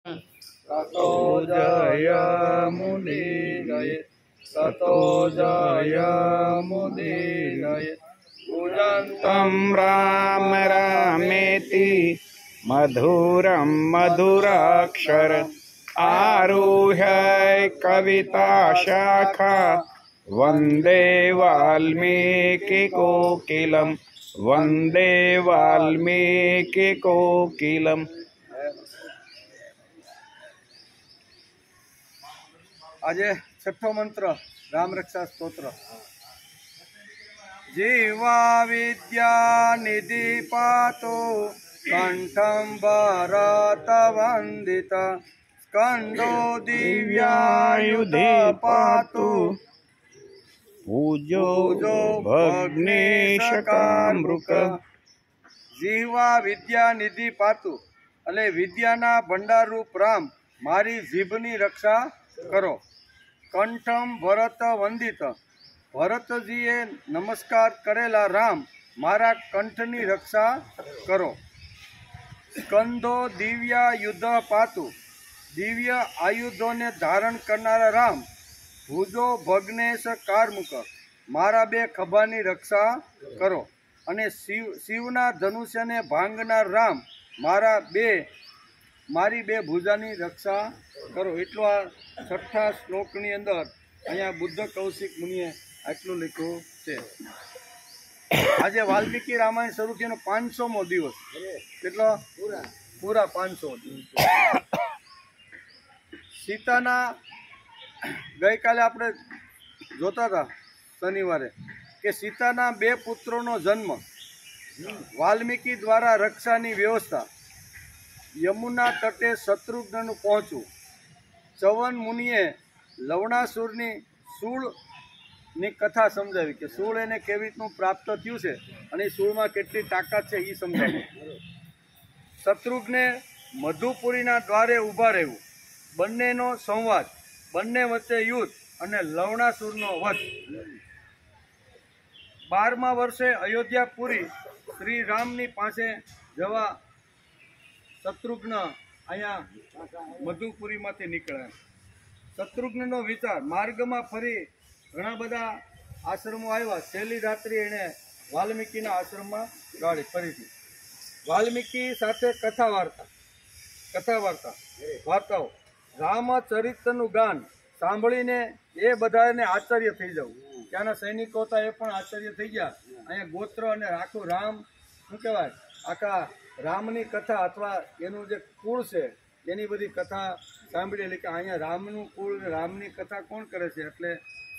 ततो जयमुदीरये ततो जयमुदीरये पूजन्तं राम रामेति मधुरं मधुराक्षर आरुह्य कविता शाखा वंदे वाल्मीकि कोकिलम वंदे वाल्मीकि कोकिलम। आज छठो मंत्र राम रक्षा स्तोत्र। जीवा विद्या निधि पातो कंठं भरत वंदित स्कंदो दिव्यायुधे पातो पूजो भग्नेशकामृक। जीवा विद्या निधि पातु એટલે વિદ્યાના ભંડારરૂપ રામ મારી જીભની રક્ષા કરો। કંઠમ ભરત વંદિત ભરતજીએ નમસ્કાર કરેલા રામ મારા કંઠની રક્ષા કરો। સ્કંદો દિવ્ય યુદ્ધ પાતુ દિવ્ય આયુધોને ધારણ કરનારા રામ ભુજો ભગ્નેશ કારમુક મારા બે ખભાની રક્ષા કરો। અને શિવના ધનુષ્યને ભાંગનાર રામ મારી બે ભુજાની રક્ષા કરો। એટલો આ છઠ્ઠા શ્લોકની અંદર અહીંયા બુદ્ધ કૌશિક મુનિએ આટલું લખ્યું છે। આજે વાલ્મીકી રામાયણ શરૂ થયાનો 500મો દિવસ। કેટલો? પૂરા 500 દિવસ। સીતાના ગઈકાલે આપણે જોતા હતા શનિવારે કે સીતાના બે પુત્રોનો જન્મ, વાલ્મીકી દ્વારા રક્ષાની વ્યવસ્થા, યમુના તટે શત્રુઘ્નનું પહોંચવું, ચવન મુનિએ લવણાસુરની શૂળની કથા સમજાવી કે શૂળ એને કેવી રીતનું પ્રાપ્ત થયું છે અને એ શૂળમાં કેટલી તાકાત છે એ સમજાવ્યું। શત્રુઘ્ને મધુપુરીના દ્વારે ઊભા રહેવું, બંનેનો સંવાદ, બંને વચ્ચે યુદ્ધ અને લવણાસુરનો વધ। 12મા વર્ષે અયોધ્યાપુરી શ્રી રામની પાસે જવા શત્રુઘ્ન અહીંયા મધુપુરીમાંથી નીકળ્યા। શત્રુઘ્નનો વિચાર, માર્ગમાં ફરી ઘણા બધા આશ્રમો આવ્યા, છેલ્લી રાત્રિ એણે વાલ્મીકીના આશ્રમમાં ગાળી ફરીથી। વાલ્મીકી સાથે વાર્તાઓ, રામચરિત્રનું ગાન સાંભળીને એ બધાને આશ્ચર્ય થઈ જવું। ત્યાંના સૈનિકો હતા એ પણ આશ્ચર્ય થઈ ગયા। અહીંયા ગોત્ર અને આખું રામ શું કહેવાય, આખા રામની કથા અથવા એનું જે કુળ છે એની બધી કથા સાંભળેલી કે અહીંયા રામનું કુળ, રામની કથા કોણ કરે છે, એટલે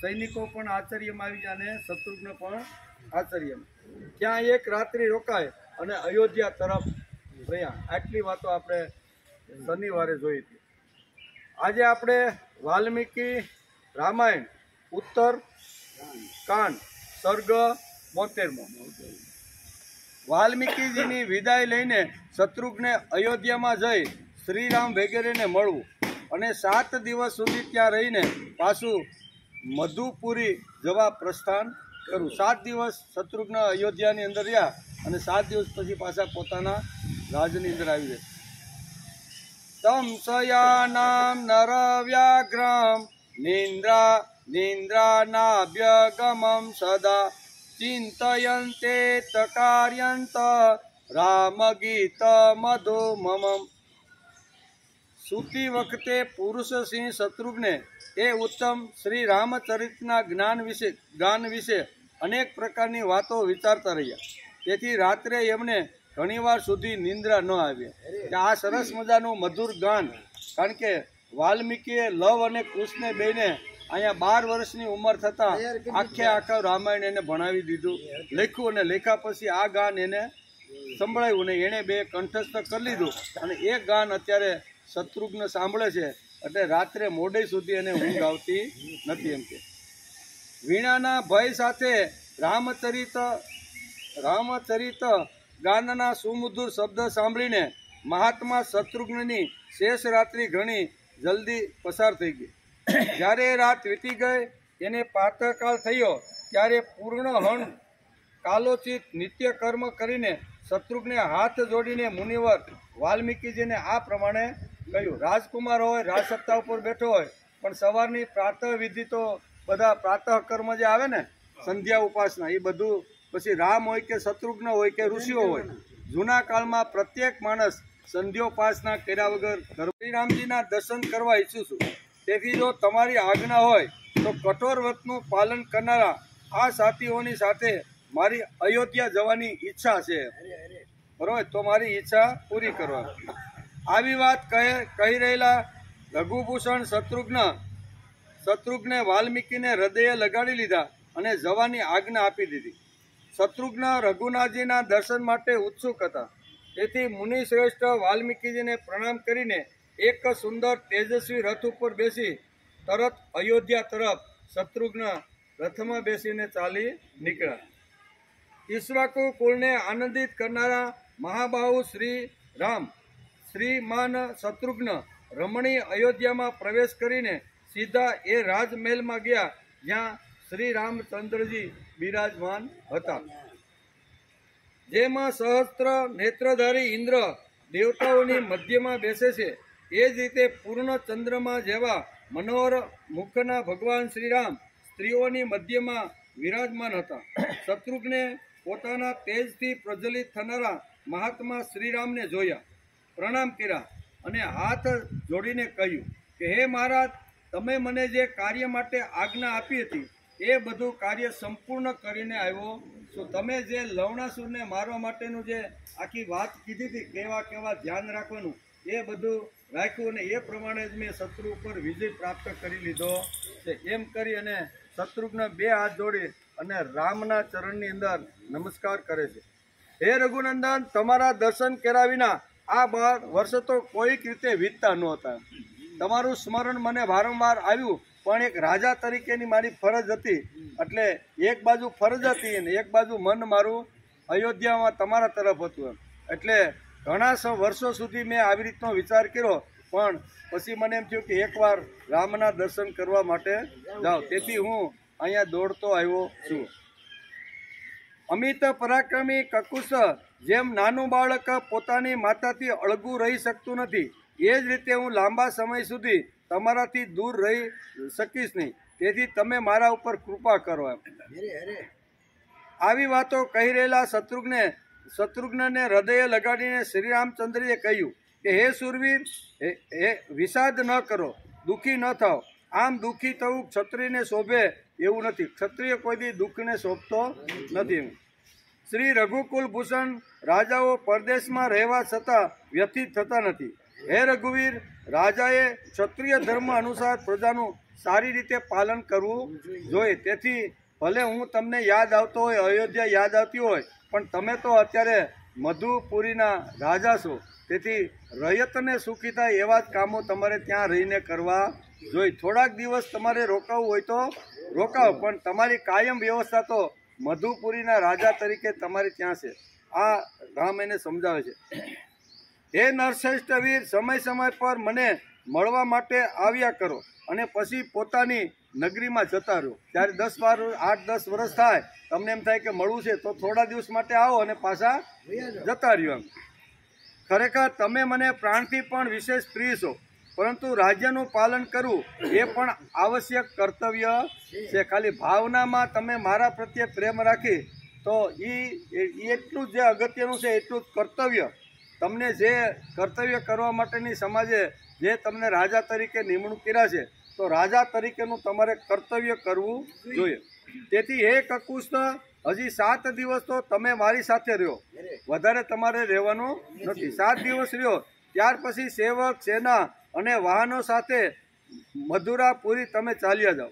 સૈનિકો પણ આશ્ચર્યમાં આવી ગયા અને શત્રુઘ્ન પણ આશ્ચર્યમાં। ત્યાં એક રાત્રિ રોકાય અને અયોધ્યા તરફ પ્રયાણ। આટલી વાતો આપણે શનિવારે જોઈ હતી। આજે આપણે વાલ્મીકી રામાયણ ઉત્તર કાંડ સર્ગ 72મો। વાલ્મીકીજીની વિદાય લઈને શત્રુઘ્ને અયોધ્યામાં જઈ શ્રીરામ વગેરેને મળવું અને 7 દિવસ સુધી ત્યાં રહીને પાછું મધુપુરી જવા પ્રસ્થાન કરવું। 7 દિવસ શત્રુઘ્ન અયોધ્યાની અંદર રહ્યા અને 7 દિવસ પછી પાછા પોતાના રાજની અંદર આવી ગયા। તમ સયાનામ નર વ્યાઘ્રમ નિંદ્રાનાભ્યગમમ સદા ચિંતયંતે તકાર્યંત રામ ગીત મધુમમ। સૂતી વખતે પુરુષસિંહ શત્રુઘ્ને એ ઉત્તમ શ્રી રામચરિતના ગાન વિશે અનેક પ્રકારની વાતો વિચારતા રહ્યા। તેથી રાત્રે એમને ઘણીવાર સુધી નિંદ્રા ન આવી કે આ સરસ મજાનું મધુર ગાન, કારણ કે વાલ્મીકીએ લવ અને કૃષ્ણ બેને અહીંયા 12 વર્ષની ઉંમર થતાં આખા રામાયણ એને ભણાવી દીધું, લખ્યું અને લેખા પછી આ ગાન એને સંભળાવ્યું ને એણે બે કંઠસ્થ કરી લીધું અને એ ગાન અત્યારે શત્રુઘ્ન સાંભળે છે, એટલે રાત્રે મોડે સુધી એને ઊંઘ આવતી નથી। એમ કે વીણાના ભય સાથે રામચરિત ગાનના સુમધુર શબ્દ સાંભળીને મહાત્મા શત્રુઘ્નની શેષ રાત્રિ ઘણી જલ્દી પસાર થઈ ગઈ। જ્યારે રાત વીતી ગઈ એને પ્રાતઃકાળ થયો ત્યારે પૂર્ણ હણ કાલોચિત નિત્ય કર્મ કરીને શત્રુઘ્ને હાથ જોડીને મુનિવર વાલ્મીકીજીને આ પ્રમાણે કહ્યું. રાજકુમાર હોય, રાજસત્તા ઉપર બેઠો હોય, પણ સવારની પ્રાતઃ વિધિ તો બધા પ્રાતઃ કર્મ જે આવે ને, સંધ્યા ઉપાસના, એ બધું પછી રામ હોય કે શત્રુઘ્ન હોય કે ઋષિઓ હોય, જૂના કાળમાં પ્રત્યેક માણસ સંધ્યોપાસના કર્યા વગર શ્રીરામજીના દર્શન કરવા ઈચ્છું છું. તેથી જો તમારી આજ્ઞા હોય તો કઠોર વ્રતનું પાલન કરનારા આ સાથીઓની સાથે મારી અયોધ્યા જવાની ઈચ્છા છે. બરોબર, તો મારી ઈચ્છા પૂરી કરવા. આવી વાત કહી રહેલા રઘુભૂષણ શત્રુઘ્ને વાલ્મીકીને હૃદયે લગાડી લીધા અને જવાની આજ્ઞા આપી દીધી. શત્રુઘ્ન રઘુનાથજીના દર્શન માટે ઉત્સુક હતા. તેથી મુનિ શ્રેષ્ઠ વાલ્મીકીજીને પ્રણામ કરીને એક સુંદર તેજસ્વી રથ ઉપર બેસી તરત અયોધ્યા તરફ શત્રુઘ્ન રથમાં બેસીને ચાલી નીકળ્યા. ઈક્ષ્વાકુ કુળને આનંદિત કરનારા મહાબાહુ શ્રી રામ શ્રીમાન શત્રુઘ્ન રમણીય અયોધ્યામાં પ્રવેશ કરીને સીધા એ રાજમહેલમાં ગયા જ્યાં શ્રી રામચંદ્રજી બિરાજમાન હતા. જેમાં સહસ્ત્ર નેત્રધારી ઇન્દ્ર દેવતાઓની મધ્યમાં બેસે છે, એ જ રીતે પૂર્ણ ચંદ્રમા જેવા મનોહર મુખના ભગવાન શ્રીરામ સ્ત્રીઓની મધ્યમાં વિરાજમાન હતા. શત્રુઘ્ને પોતાના તેજથી પ્રજ્વલિત થનારા મહાત્મા શ્રીરામને જોયા, પ્રણામ કર્યા અને હાથ જોડીને કહ્યું કે હે મહારાજ, તમે મને જે કાર્ય માટે આજ્ઞા આપી હતી એ બધું કાર્ય સંપૂર્ણ કરીને આવ્યો છું. તમે જે લવણાસુરને મારવા માટેનું જે આખી વાત કીધી હતી, કેવા કેવા ધ્યાન રાખવાનું, એ બધું રાખ્યું અને એ પ્રમાણે જ મેં શત્રુ ઉપર વિજય પ્રાપ્ત કરી લીધો છે. એમ કરી અને શત્રુઘ્ન બે હાથ જોડી અને રામના ચરણની અંદર નમસ્કાર કરે છે. હે રઘુનંદન, તમારા દર્શન કર્યા વિના આ 12 વર્ષ તો કોઈક રીતે વીતતા નહોતા. તમારું સ્મરણ મને વારંવાર આવ્યું, પણ એક રાજા તરીકેની મારી ફરજ હતી. એટલે એક બાજુ ફરજ હતી અને એક બાજુ મન મારું અયોધ્યામાં તમારા તરફ હતું. એટલે ઘણા વર્ષો સુધી મેં આવી રીતનો વિચાર કર્યો, પણ પછી મને એમ થયું કે એકવાર રામના દર્શન કરવા માટે જાઉં. તેથી હું અહીંયા દોડતો આવ્યો છું. અમિત પરાક્રમી કકુશ જેમ નાનું બાળક પોતાની માતાથી અળગું રહી શકતું નથી, એ જ રીતે હું લાંબા સમય સુધી તમારાથી દૂર રહી શકીશ નહીં. તેથી તમે મારા ઉપર કૃપા કરો. આવી વાતો કહી રહેલા શત્રુઘ્નને હૃદયે લગાડીને શ્રી રામચંદ્રએ કહ્યું કે હે સુરવીર, હે વિષાદ ન કરો, દુઃખી ન થાઓ. આમ દુઃખી થવું ક્ષત્રિયને શોભે એવું નથી. ક્ષત્રિય કોઈ દી દુઃખને શોભતો નથી. શ્રી રઘુકુલ ભૂષણ રાજાઓ પરદેશમાં રહેવા છતાં વ્યથિત થતા નથી. હે રઘુવીર, રાજાએ ક્ષત્રિય ધર્મ અનુસાર પ્રજાનું સારી રીતે પાલન કરવું જોઈએ. તેથી ભલે હું તમને યાદ આવતો હોય, અયોધ્યા યાદ આવતી હોય, પણ તમે તો અત્યારે મધુપુરીના રાજા છો. તેથી રયતને સુખી થાય એવા જ કામો તમારે ત્યાં રહીને કરવા જોઈએ. થોડાક દિવસ તમારે રોકાવું હોય તો રોકાવો, પણ તમારી કાયમ વ્યવસ્થા તો મધુપુરીના રાજા તરીકે તમારે ત્યાં છે. આ રામ એને સમજાવે છે. હે નરશ્રેષ્ઠ વીર, સમય સમય પર મને મળવા માટે આવ્યા કરો અને પછી પોતાની નગરીમાં જતા રહો. ત્યારે 8-10 વર્ષ થાય, તમને એમ થાય કે મળવું છે તો થોડા દિવસ માટે આવો અને પાછા જતા રહ્યો. ખરેખર તમે મને પ્રાણથી પણ વિશેષ પ્રિય છો, પરંતુ રાજ્યનું પાલન કરવું એ પણ આવશ્યક કર્તવ્ય છે. ખાલી ભાવનામાં તમે મારા પ્રત્યે પ્રેમ રાખી તો એ એટલું જ જે અગત્યનું છે, એટલું જ કર્તવ્ય. તમને જે કર્તવ્ય કરવા માટેની સમાજે જે તમને રાજા તરીકે નિમણૂક કર્યા છે, તો રાજા તરીકેનું તમારે કર્તવ્ય કરવું જોઈએ. તેથી હે કકુસ્થ, હજી 7 દિવસ તો તમે મારી સાથે રહ્યો, વધારે તમારે રહેવાનું નથી. 7 દિવસ રહ્યો, ત્યાર પછી સેવક, સેના અને વાહનો સાથે મધુરાપુરી તમે ચાલ્યા જાઓ.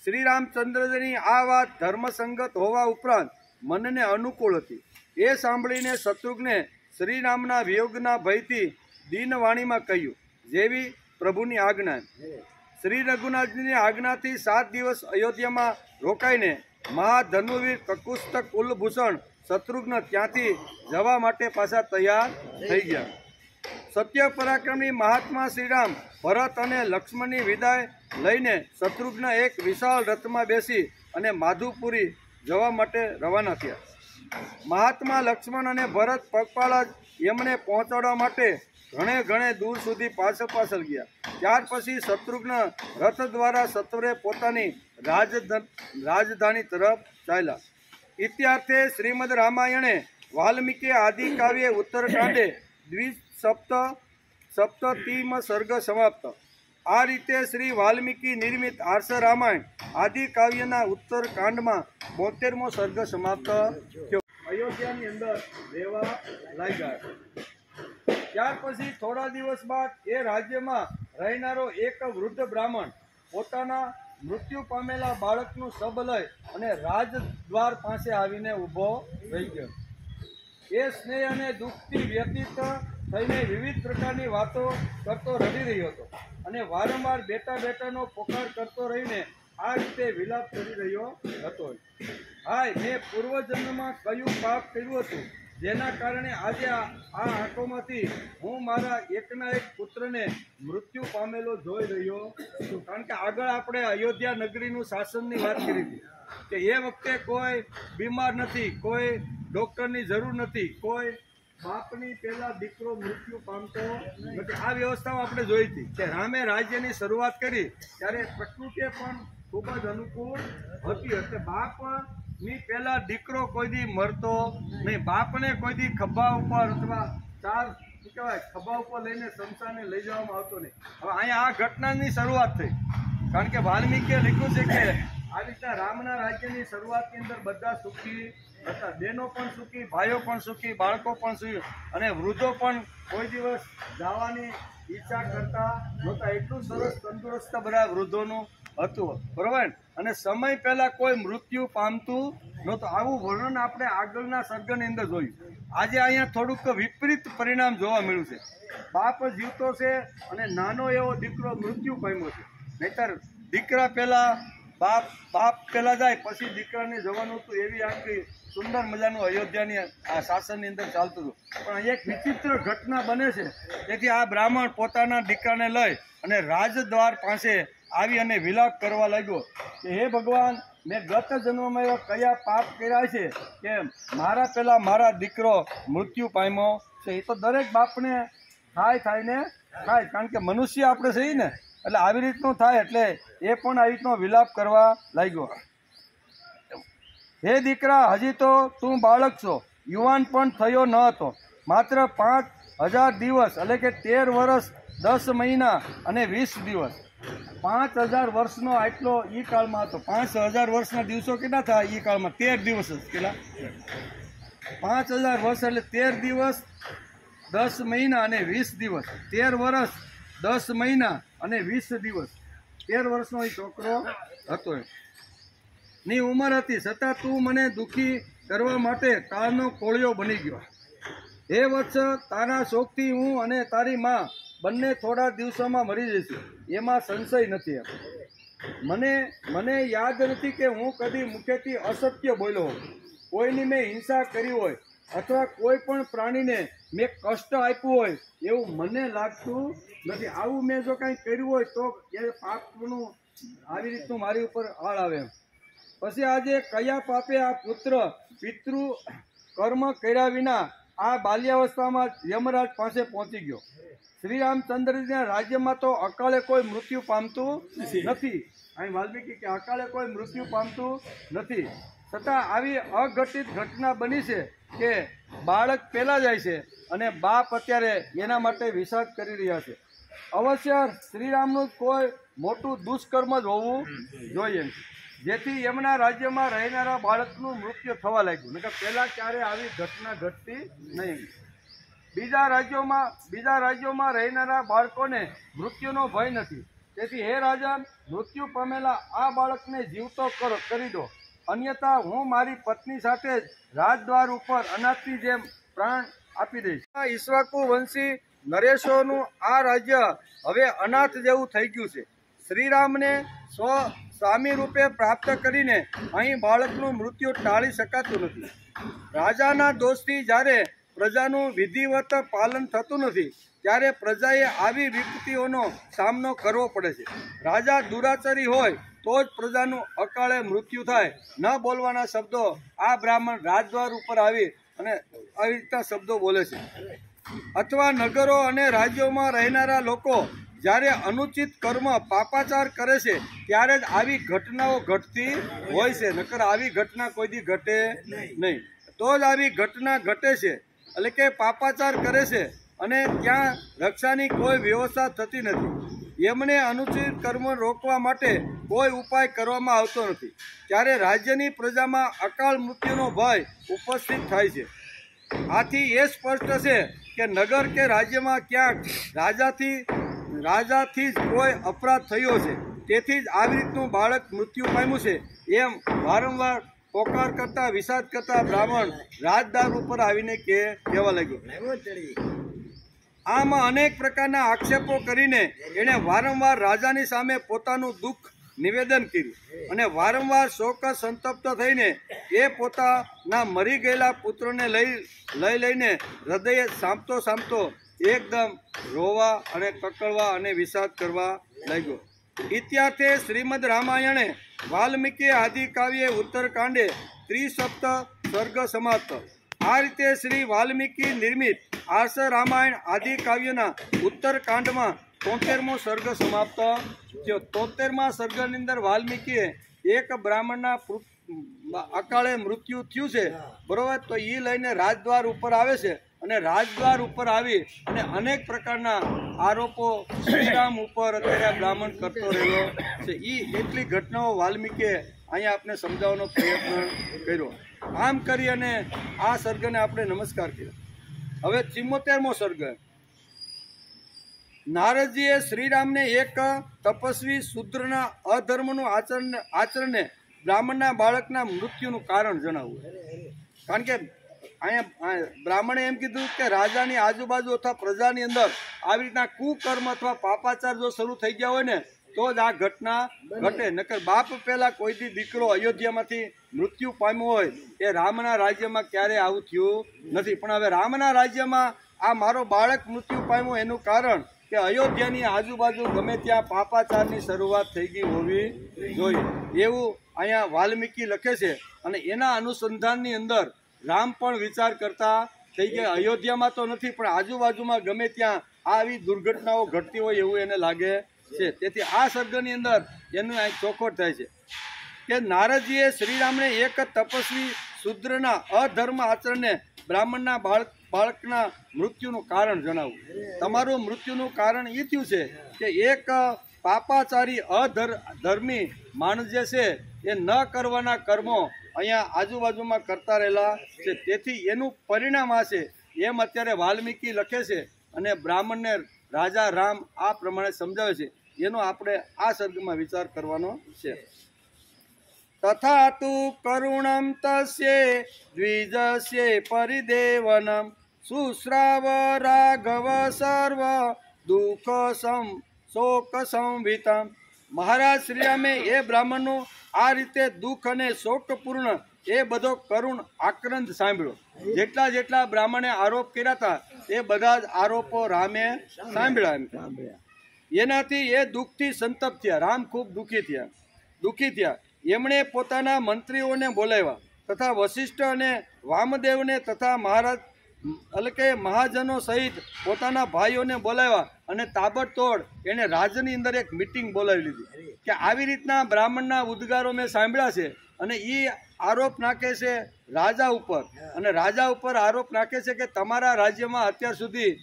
શ્રી રામચંદ્રજીની આ વાત ધર્મસંગત હોવા ઉપરાંત મનને અનુકૂળ હતી. એ સાંભળીને શત્રુઘ્ને શ્રીરામના વિયોગના ભયથી દીનવાણીમાં કહ્યું, જેવી પ્રભુની આજ્ઞા. શ્રી રઘુનાથજીની આજ્ઞાથી 7 દિવસ અયોધ્યામાં રોકાઈને મહાધનુવીર કકુસ્થ કુલભૂષણ શત્રુઘ્ન ત્યાંથી જવા માટે પાછા તૈયાર થઈ ગયા. સત્ય પરાક્રમી મહાત્મા શ્રીરામ ભરત અને લક્ષ્મણની વિદાય લઈને શત્રુઘ્ન એક વિશાળ રથમાં બેસી અને માધુપુરી જવા માટે રવાના થયા. મહાત્મા લક્ષ્મણ અને ભરત પગપાળા એમણે પહોંચાડવા માટે ઘણે દૂર સુધી પાછળ ગયા. ત્યાર પછી શત્રુઘ્ન રથ દ્વારા સત્વરે પોતાની રાજધાની તરફ ચાલ્યા. ઇત્યાર્થે શ્રીમદ રામાયણે વાલ્મીકી આદિ કાવ્ય ઉત્તરકાંડે સપ્તતિમ સર્ગ સમાપ્ત. આ રીતે શ્રી વાલ્મીકી નિર્મિત આર્ષ રામાયણ આદિ કાવ્યના ઉત્તરકાંડમાં 72મો સર્ગ સમાપ્ત થયો. અયોધ્યાની અંદર રહેવા લાગ્યા. ત્યાર પછી થોડા દિવસ બાદ એ રાજ્યમાં રહેનારો એક વૃદ્ધ બ્રાહ્મણ પોતાના મૃત્યુ પામેલા બાળકનું શબ લઈ અને રાજદ્વાર પાસે આવીને ઊભો રહી ગયો. એ સ્નેહ અને દુઃખથી વ્યતીત થઈને વિવિધ પ્રકારની વાતો કરતો રડી રહ્યો હતો અને વારંવાર બેટાનો પોકાર કરતો રહીને આ રીતે વિલાપ કરી રહ્યો હતો. હાય, મેં પૂર્વજન્મમાં કયું પાપ કર્યું હતું જેના કારણે આજે આ આંખોમાંથી હું મારા એકના એક પુત્રને મૃત્યુ પામેલો જોઈ રહ્યો છું. કારણ કે આગળ આપણે અયોધ્યા નગરીનું શાસનની વાત કરી હતી કે એ વખતે કોઈ બીમાર નથી, કોઈ ડૉક્ટરની જરૂર નથી, કોઈ બાપની પહેલા દીકરો મૃત્યુ પામતો નથી. આ વ્યવસ્થાઓ આપણે જોઈ હતી કે રામે રાજ્યની શરૂઆત કરી ત્યારે પ્રકૃતિ પણ ખૂબ જ અનુકૂળ હતી. એટલે બાપની પહેલા દીકરો કોઈ દી મરતો નહીં. બાપને કોઈ દી ખભા ઉપર અથવા ખભા ઉપર લઈને શમશાને લઈ જવામાં આવતો નહીં. હવે અહીંયા આ ઘટનાની શરૂઆત થઈ કારણ કે વાલ્મીકીએ લખ્યું છે કે આ રીતના રામના રાજ્યની શરૂઆતની અંદર બધા સુખી હતા. બહેનો પણ સુખી, ભાઈઓ પણ સુખી, બાળકો પણ સુખી અને વૃદ્ધો પણ કોઈ દિવસ જવાની ઈચ્છા કરતા નહોતા. એટલું સરસ તંદુરસ્ત બધા વૃદ્ધોનું હતું, બરોબર. અને સમય પહેલા કોઈ મૃત્યુ પામતું નહોતું. આવું વર્ણન આપણે આગળના સર્ગની અંદર જોયું. આજે અહીંયા થોડુંક વિપરીત પરિણામ જોવા મળ્યું છે. બાપ જીવતો છે અને નાનો એવો દીકરો મૃત્યુ પામ્યો છે. નહીતર દીકરા પહેલા બાપ પહેલા જાય પછી દીકરાને જવાનું હતું. એવી આખી સુંદર મજાનું અયોધ્યાની આ શાસનની અંદર ચાલતું હતું. પણ એક વિચિત્ર ઘટના બને છે. તેથી આ બ્રાહ્મણ પોતાના દીકરાને લઈ અને રાજદ્વાર પાસે આવી અને વિલાપ કરવા લાગ્યો કે હે ભગવાન, મેં ગત જન્મમાં એવા કયા પાપ કર્યા છે કે મારા પહેલા મારા દીકરો મૃત્યુ પામ્યો છે. એ તો દરેક બાપને થાય કારણ કે મનુષ્ય આપણે છીએ ને, એટલે આવી રીતનું થાય. એટલે એ પણ આવી રીતનો વિલાપ કરવા લાગ્યો. હે દીકરા, હજી તો તું બાળક છો, યુવાન પણ થયો ન હતો. માત્ર 5000 દિવસ એટલે કે 13 વર્ષ 10 મહિના અને 20 દિવસ. 5000 વર્ષનો આટલો ઈ કાળમાં હતો. 5000 વર્ષના દિવસો કેટલા થાય ઈ કાળમાં? 13 દિવસ જ. કેટલા? 5000 વર્ષ એટલે 13 દિવસ 10 મહિના અને 20 દિવસ. 13 વર્ષ 10 મહિના અને 20 દિવસ. 13 વર્ષનો એ છોકરો હતો. ની ઉંમર હતી છતાં તું મને દુઃખી કરવા માટે કાળનો કોળિયો બની ગયો. હે વત્સ, તારા શોકથી હું અને તારી માં બંને થોડા દિવસોમાં મરી જઈશું, એમાં સંશય નથી. મને યાદ નથી કે હું કદી મુખેથી અસત્ય બોલ્યો હોય, કોઈની મેં હિંસા કરી હોય અથવા કોઈ પણ પ્રાણીને મેં કષ્ટ આપ્યું હોય એવું મને લાગતું નથી. આવું મેં જો કાંઈ કર્યું હોય તો એ પાપનું આવી રીતનું મારી ઉપર આળ આવે એમ. પછી આજે કયા પાપે આ પુત્ર પિતૃ કર્મ કર્યા વિના આ બાલ્યાવસ્થામાં યમરાજ પાસે પહોંચી ગયો. શ્રી રામચંદ્રના રાજ્યમાં તો અકાળે કોઈ મૃત્યુ પામતું નથી. અહીં વાલ્મીકી કે અકાળે કોઈ મૃત્યુ પામતું નથી. છતાં આવી અઘટિત ઘટના બની છે કે બાળક પહેલા જાય છે અને બાપ અત્યારે એના માટે વિષાદ કરી રહ્યા છે. અવશ્ય શ્રીરામનું કોઈ મોટું દુષ્કર્મ જ હોવું જોઈએ જેથી એમના રાજ્યમાં રહેનારા બાળકનું મૃત્યુ થવા લાગ્યું. નકર પહેલાં ક્યારે આવી ઘટના ઘટતી નહીં. બીજા રાજ્યોમાં રહેનારા બાળકોને મૃત્યુનો ભય નથી. તેથી હે રાજા, મૃત્યુ પામેલા આ બાળકને જીવતો કરી દો, અન્યથા હું મારી પત્ની સાથે જ રાજદ્વાર ઉપર અનાથની જેમ પ્રાણ આપી દઈશ. ઈક્ષ્વાકુ વંશી નરેશોનું આ રાજ્ય હવે અનાથ જેવું થઈ ગયું છે. શ્રીરામને સ્વામી રૂપે પ્રાપ્ત કરીને અહીં બાળકનું મૃત્યુ ટાળી શકાતું નથી. રાજાના દોષથી જ્યારે પ્રજાનું વિધિવત પાલન થતું નથી ત્યારે પ્રજાએ આવી વિપત્તિઓનો સામનો કરવો પડે છે. રાજા દુરાચારી હોય તો જ પ્રજાનું અકાળે મૃત્યુ થાય. ન બોલવાના શબ્દો આ બ્રાહ્મણ રાજદ્વાર ઉપર આવી અને આવી રીતના શબ્દો બોલે છે. અથવા નગરો અને રાજ્યોમાં રહેનારા લોકો જ્યારે અનુચિત કર્મ પાપાચાર કરે છે ત્યારે જ આવી ઘટનાઓ ઘટતી હોય છે, નકર આવી ઘટના કોઈ દી ઘટે નહીં. તો જ આવી ઘટના ઘટે છે, એટલે કે પાપાચાર કરે છે અને ત્યાં રક્ષાની કોઈ વ્યવસ્થા થતી નથી. એમને અનુચિત કર્મ રોકવા માટે કોઈ ઉપાય કરવામાં આવતો નથી. ત્યારે રાજ્યની પ્રજામાં અકાળ મૃત્યુનો ભય ઉપસ્થિત થાય છે. આથી એ સ્પષ્ટ છે કે નગર કે રાજ્યમાં ક્યાંક રાજાથી જ કોઈ અપરાધ થયો છે. તેથી જ આવી રીતનું બાળક મૃત્યુ પામ્યું છે એમ વારંવાર પોકાર કરતા વિષાદ કરતા બ્રાહ્મણ રાજદાર ઉપર આવીને કહેવા લાગ્યો. આમાં અનેક પ્રકારના આક્ષેપો કરીને એણે વારંવાર રાજાની સામે પોતાનું દુઃખ નિવેદન કર્યું અને વારંવાર શોક સંતપ્ત થઈને એ પોતાના મરી ગયેલા પુત્રને લઈને હૃદયે સાંભતો એકદમ રોવા અને કકળવા અને વિષાદ કરવા લાગ્યો. ઇત્યાર્થે શ્રીમદ રામાયણે વાલ્મીકી આદિકાવ્યે ઉત્તરકાંડે 37 સર્ગ સમાપ્ત. આ રીતે શ્રી વાલ્મીકી નિર્મિત આર્ષ રામાયણ આદિકાવ્યના ઉત્તરકાંડમાં 73મો સર્ગ સમાપ્ત થયો. 73મા સર્ગની અંદર વાલ્મીકીએ એક બ્રાહ્મણના અકાળે મૃત્યુ થયું છે, બરોબર. તો એ લઈને રાજદ્વાર ઉપર આવે છે અને રાજદ્વાર ઉપર આવી અને અનેક પ્રકારના આરોપો શ્રીરામ ઉપર અત્યારે બ્રાહ્મણ કરતો રહ્યો છે. એ એટલી ઘટનાઓ વાલ્મીકીએ અહીંયા આપણે સમજાવવાનો પ્રયત્ન કર્યો. આમ કરી અને આ સર્ગને આપણે નમસ્કાર કર્યો. હવે 74મો સર્ગ. નારદજીએ શ્રીરામને એક તપસ્વી શૂદ્રના અધર્મનું આચરણને બ્રાહ્મણના બાળકના મૃત્યુનું કારણ જણાવ્યું. કારણ કે અહીંયા બ્રાહ્મણે એમ કીધું કે રાજાની આજુબાજુ અથવા પ્રજાની અંદર આવી રીતના કુકર્મ અથવા પાપાચાર જો શરૂ થઈ ગયા હોય ને તો જ આ ઘટના ઘટે. નકર બાપ પહેલા કોઈ દી દીકરો અયોધ્યામાંથી મૃત્યુ પામ્યો હોય એ રામના રાજ્યમાં ક્યારે આવું થયું નથી. પણ હવે રામના રાજ્યમાં આ મારો બાળક મૃત્યુ પામ્યો એનું કારણ કે અયોધ્યાની આજુબાજુ ગમે ત્યાં પાપાચારની શરૂઆત થઈ ગઈ હોવી જોઈએ એવું અહીંયા વાલ્મીકી લખે છે. અને એના અનુસંધાનની અંદર રામ પણ વિચાર કરતા થઈ ગયા. અયોધ્યામાં તો નથી પણ આજુબાજુમાં ગમે ત્યાં આવી દુર્ઘટનાઓ ઘટતી હોય એવું એને લાગે છે. તેથી આ સર્ગની અંદર એનું અહીં ચોખવટ થાય છે કે નારદજીએ શ્રીરામને એક તપસ્વી શૂદ્રના અધર્મ આચરણને બ્રાહ્મણના બાળકના મૃત્યુનું કારણ જણાવું. તમારું મૃત્યુનું કારણ એ થયું છે કે એક પાપાચારી અધર્મી માણસ જે છે એ ન કરવાના કર્મો અહીંયા આજુબાજુમાં કરતા રહેલા છે. તેથી એનું પરિણામ આ છે એમ અત્યારે વાલ્મીકી લખે છે અને બ્રાહ્મણને રાજા રામ આ પ્રમાણે સમજાવે છે. એનો આપણે આ સર્ગમાં વિચાર કરવાનો છે. તથા તુ કરુણમ તસ્યે દ્વિજસ્ય પરિદેવનમ સુશ્રાવ રાઘવ સર્વ દુઃખ શોક સંવિતમ. મહારાજ શ્રીરામે એ બ્રાહ્મણનું આ રીતે દુઃખ અને શોકપૂર્ણ એ બધો કરુણ આક્રંદ સાંભળ્યો. જેટલા બ્રાહ્મણે આરોપ કર્યા હતા એ બધા જ આરોપો રામે સાંભળ્યા. એનાથી એ દુઃખથી સંતપ્ત થયા. રામ ખૂબ દુઃખી થયા. એમણે પોતાના મંત્રીઓને બોલાવ્યા તથા વશિષ્ઠ અને વામદેવને તથા મહારાજ એટલે કે મહાજનો સહિત પોતાના ભાઈઓને બોલાવ્યા અને તાબડતોડ એણે રાજની અંદર એક મિટિંગ બોલાવી લીધી કે આવી રીતના બ્રાહ્મણના ઉદ્ગારો મેં સાંભળ્યા છે અને એ આરોપ નાખે છે રાજા ઉપર. અને રાજા ઉપર આરોપ નાખે છે કે તમારા રાજ્યમાં અત્યાર સુધી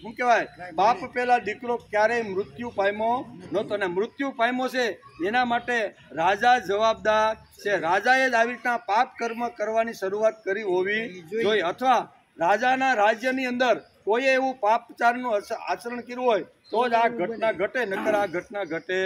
શું કહેવાય બાપ પહેલા દીકરો ક્યારેય મૃત્યુ પામ્યો નહોતો અને મૃત્યુ પામ્યો છે એના માટે રાજા જવાબદાર છે. રાજાએ જ આવી રીતના પાપ કર્મ કરવાની શરૂઆત કરી હોવી જોઈએ અથવા રાજાના રાજ્યની અંદર કોઈએ એવું પાપચારનું આચરણ કર્યું હોય તો જ આ ઘટના ઘટે, નકર આ ઘટના ઘટે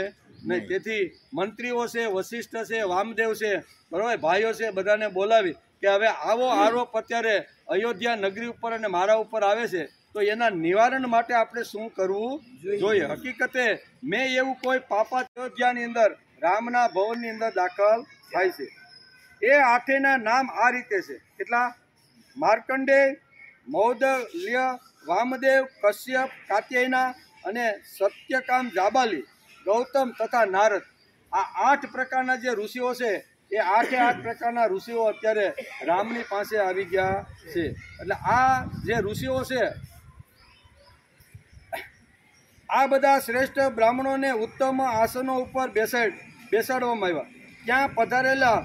નહીં. તેથી મંત્રીઓ છે, વશિષ્ઠ છે, વામદેવ છે, બરાબર ભાઈઓ છે, બધાને બોલાવી કે હવે આવો આરોપ અત્યારે અયોધ્યા નગરી ઉપર અને મારા ઉપર આવે છે તો એના નિવારણ માટે આપણે શું કરવું જોઈએ. હકીકતે મેં એવું કોઈ પાપા અયોધ્યાની અંદર રામના ભવનની અંદર દાખલ થાય છે. એ આઠેના નામ આ રીતે છે. કેટલા? માર્કંડેય, મૌદલ્ય, વામદેવ, કશ્યપ, કાત્યાયના અને સત્યકામ જાબાલી, ગૌતમ તથા નારદ. આ 8 પ્રકારના જે ઋષિઓ છે એ 8 પ્રકારના ઋષિઓ અત્યારે રામની પાસે આવી ગયા છે. એટલે આ જે ઋષિઓ છે આ બધા શ્રેષ્ઠ બ્રાહ્મણોને ઉત્તમ આસનો ઉપર બેસાડવામાં આવ્યા. ત્યાં પધારેલા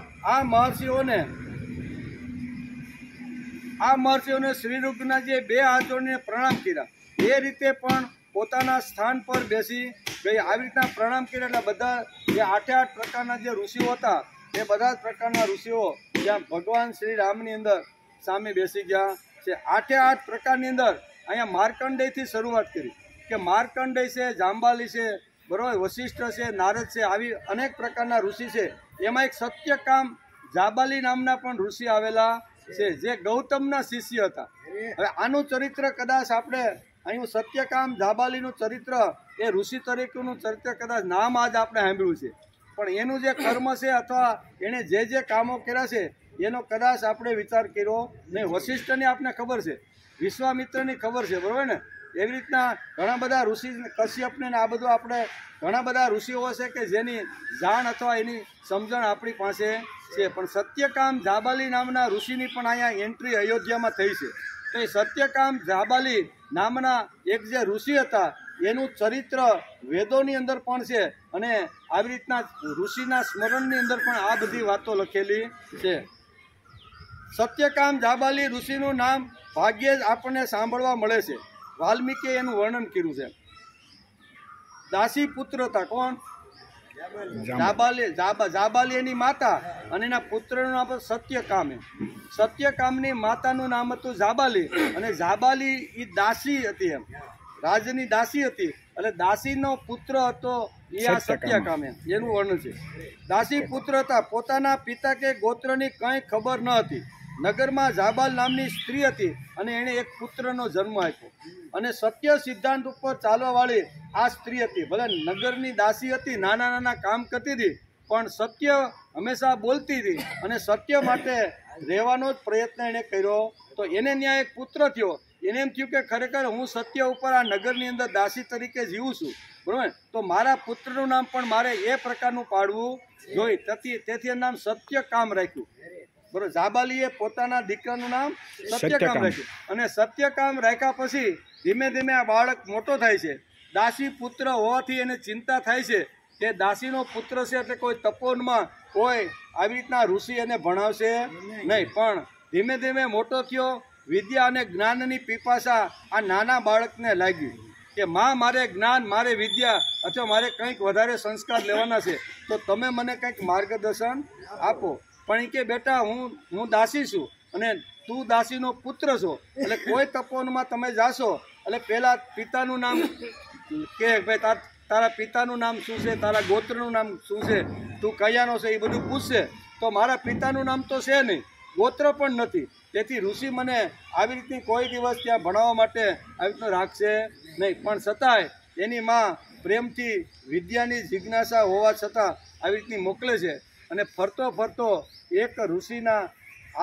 આ મહર્ષિઓને શ્રી રુક્નાજીએ 2 હાથ જોડીને પ્રણામ કર્યા. એ રીતે પણ પોતાના સ્થાન પર બેસી ગઈ. આવી રીતના પ્રણામ કર્યા એટલે બધા જે 8 પ્રકારના જે ઋષિઓ હતા એ બધા જ પ્રકારના ઋષિઓ જ્યાં ભગવાન શ્રી રામની અંદર સામે બેસી ગયા છે. 8 પ્રકારની અંદર અહીંયા માર્કંડેયથી શરૂઆત કરી કે માર્કંડેય છે, જાંબાલી છે, બરોબર, વશિષ્ઠ છે, નારદ છે, આવી અનેક પ્રકારના ઋષિ છે. એમાં એક સત્યકામ જાબાલી નામના પણ ઋષિ આવેલા છે જે ગૌતમના શિષ્ય હતા. હવે આનું ચરિત્ર કદાચ આપણે અહીં સત્યકામ જાબાલીનું ચરિત્ર એ ઋષિ તરીકેનું ચરિત્ર કદાચ નામ આજ આપણે સાંભળ્યું છે, પણ એનું જે કર્મ છે અથવા એણે જે કામો કર્યા છે એનો કદાચ આપણે વિચાર કર્યો નહીં. વશિષ્ઠની આપણે ખબર છે, વિશ્વામિત્રની ખબર છે, બરાબર ને. એવી રીતના ઘણા બધા ઋષિ કશ્યપને આ બધું આપણે ઘણા બધા ઋષિઓ છે કે જેની જાણ અથવા એની સમજણ આપણી પાસે છે. પણ સત્યકામ જાબાલી નામના ઋષિની પણ અહીંયા એન્ટ્રી અયોધ્યામાં થઈ છે. તો એ સત્યકામ જાબાલી નામના એક જે ઋષિ હતા એનું ચરિત્ર વેદોની અંદર પણ છે અને આવી રીતના ઋષિના સ્મરણની અંદર પણ આ બધી વાતો લખેલી છે. સત્યકામ જાબાલી ઋષિનું નામ ભાગ્યે જ આપણને સાંભળવા મળે છે. વાલ્મીકીએ એનું વર્ણન કર્યું છે. દાસી પુત્ર હતા. કોણ? જાબાલી એની માતા અને એના પુત્રનું નામ સત્યકામ. સત્યકામની માતાનું નામ હતું જાબાલી અને જાબાલી એ દાસી હતી, એમ રાજની દાસી હતી. એટલે દાસીનો પુત્ર હતો એ આ સત્યકામ, એનું વર્ણન છે. દાસી પુત્ર હતા. પોતાના પિતા કે ગોત્રની કંઈ ખબર ન હતી. નગરમાં જાબાલ નામની સ્ત્રી હતી અને એણે એક પુત્રનો જન્મ આપ્યો. અને સત્ય સિદ્ધાંત ઉપર ચાલવાવાળી આ સ્ત્રી હતી. ભલે નગરની દાસી હતી, નાના નાના કામ કરતી હતી, પણ સત્ય હંમેશા બોલતી હતી અને સત્ય માટે રહેવાનો જ પ્રયત્ન એણે કર્યો. તો એને ત્યાં એક પુત્ર થયો. એને એમ થયું કે ખરેખર હું સત્ય ઉપર આ નગરની અંદર દાસી તરીકે જીવું છું, બરાબર, તો મારા પુત્રનું નામ પણ મારે એ પ્રકારનું પાડવું જોઈએ. તેથી એનું નામ સત્યકામ રાખ્યું. બરોબર. જાબાલીએ પોતાના દીકરાનું નામ સત્યકામ રાખ્યું અને સત્યકામ રાખ્યા પછી ધીમે ધીમે આ બાળક મોટો થાય છે. દાસી પુત્ર હોવાથી એને ચિંતા થાય છે કે દાસીનો પુત્ર છે એટલે કોઈ તપોવનમાં કોઈ આવી રીતના ઋષિ એને ભણાવશે નહીં. પણ ધીમે ધીમે મોટો થયો. વિદ્યા અને જ્ઞાનની પીપાસા આ નાના બાળકને લાગી કે માં, મારે જ્ઞાન, મારે વિદ્યા અથવા મારે કંઈક વધારે સંસ્કાર લેવાના છે, તો તમે મને કંઈક માર્ગદર્શન આપો. પણ એ કે બેટા હું દાસી છું અને તું દાસીનો પુત્ર છો, એટલે કોઈ તપોવનમાં તમે જાશો એટલે પહેલાં પિતાનું નામ કે ભાઈ તારા પિતાનું નામ શું છે, તારા ગોત્રનું નામ શું છે, તું કયાનો છે, એ બધું પૂછશે. તો મારા પિતાનું નામ તો છે નહીં, ગોત્ર પણ નથી. તેથી ઋષિ મને આવી રીતની કોઈ દિવસ ત્યાં ભણાવવા માટે આવી રીતનું રાખશે નહીં. પણ છતાંય એની માં પ્રેમથી વિદ્યાની જિજ્ઞાસા હોવા છતાં આવી રીતની મોકલે છે. અને ફરતો ફરતો એક ઋષિના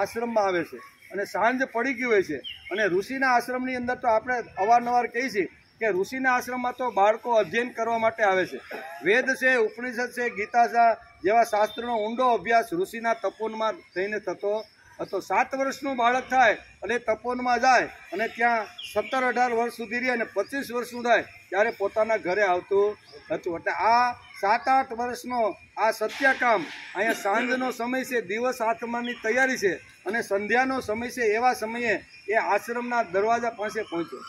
આશ્રમમાં આવે છે અને સાંજ પડી ગઈ હોય છે. અને ઋષિના આશ્રમની અંદર તો આપણે અવારનવાર કહીએ છીએ કે ઋષિના આશ્રમમાં તો બાળકો અધ્યયન કરવા માટે આવે છે. વેદ છે, ઉપનિષદ છે, ગીતા છે જેવા શાસ્ત્રનો ઊંડો અભ્યાસ ઋષિના તપોવનમાં થઈને થતો હતો. 7 વર્ષનું બાળક થાય અને તપોવનમાં જાય અને ત્યાં 17-18 વર્ષ સુધી રહે અને 25 વર્ષનું થાય ત્યારે પોતાના ઘરે આવતું હતું. એટલે આ 7-8 વર્ષનો આ સત્યકામ અહીંયા સાંજનો સમય છે, દિવસ આત્માની તૈયારી છે અને સંધ્યાનો સમય છે. એવા સમયે એ આશ્રમના દરવાજા પાસે પહોંચ્યો.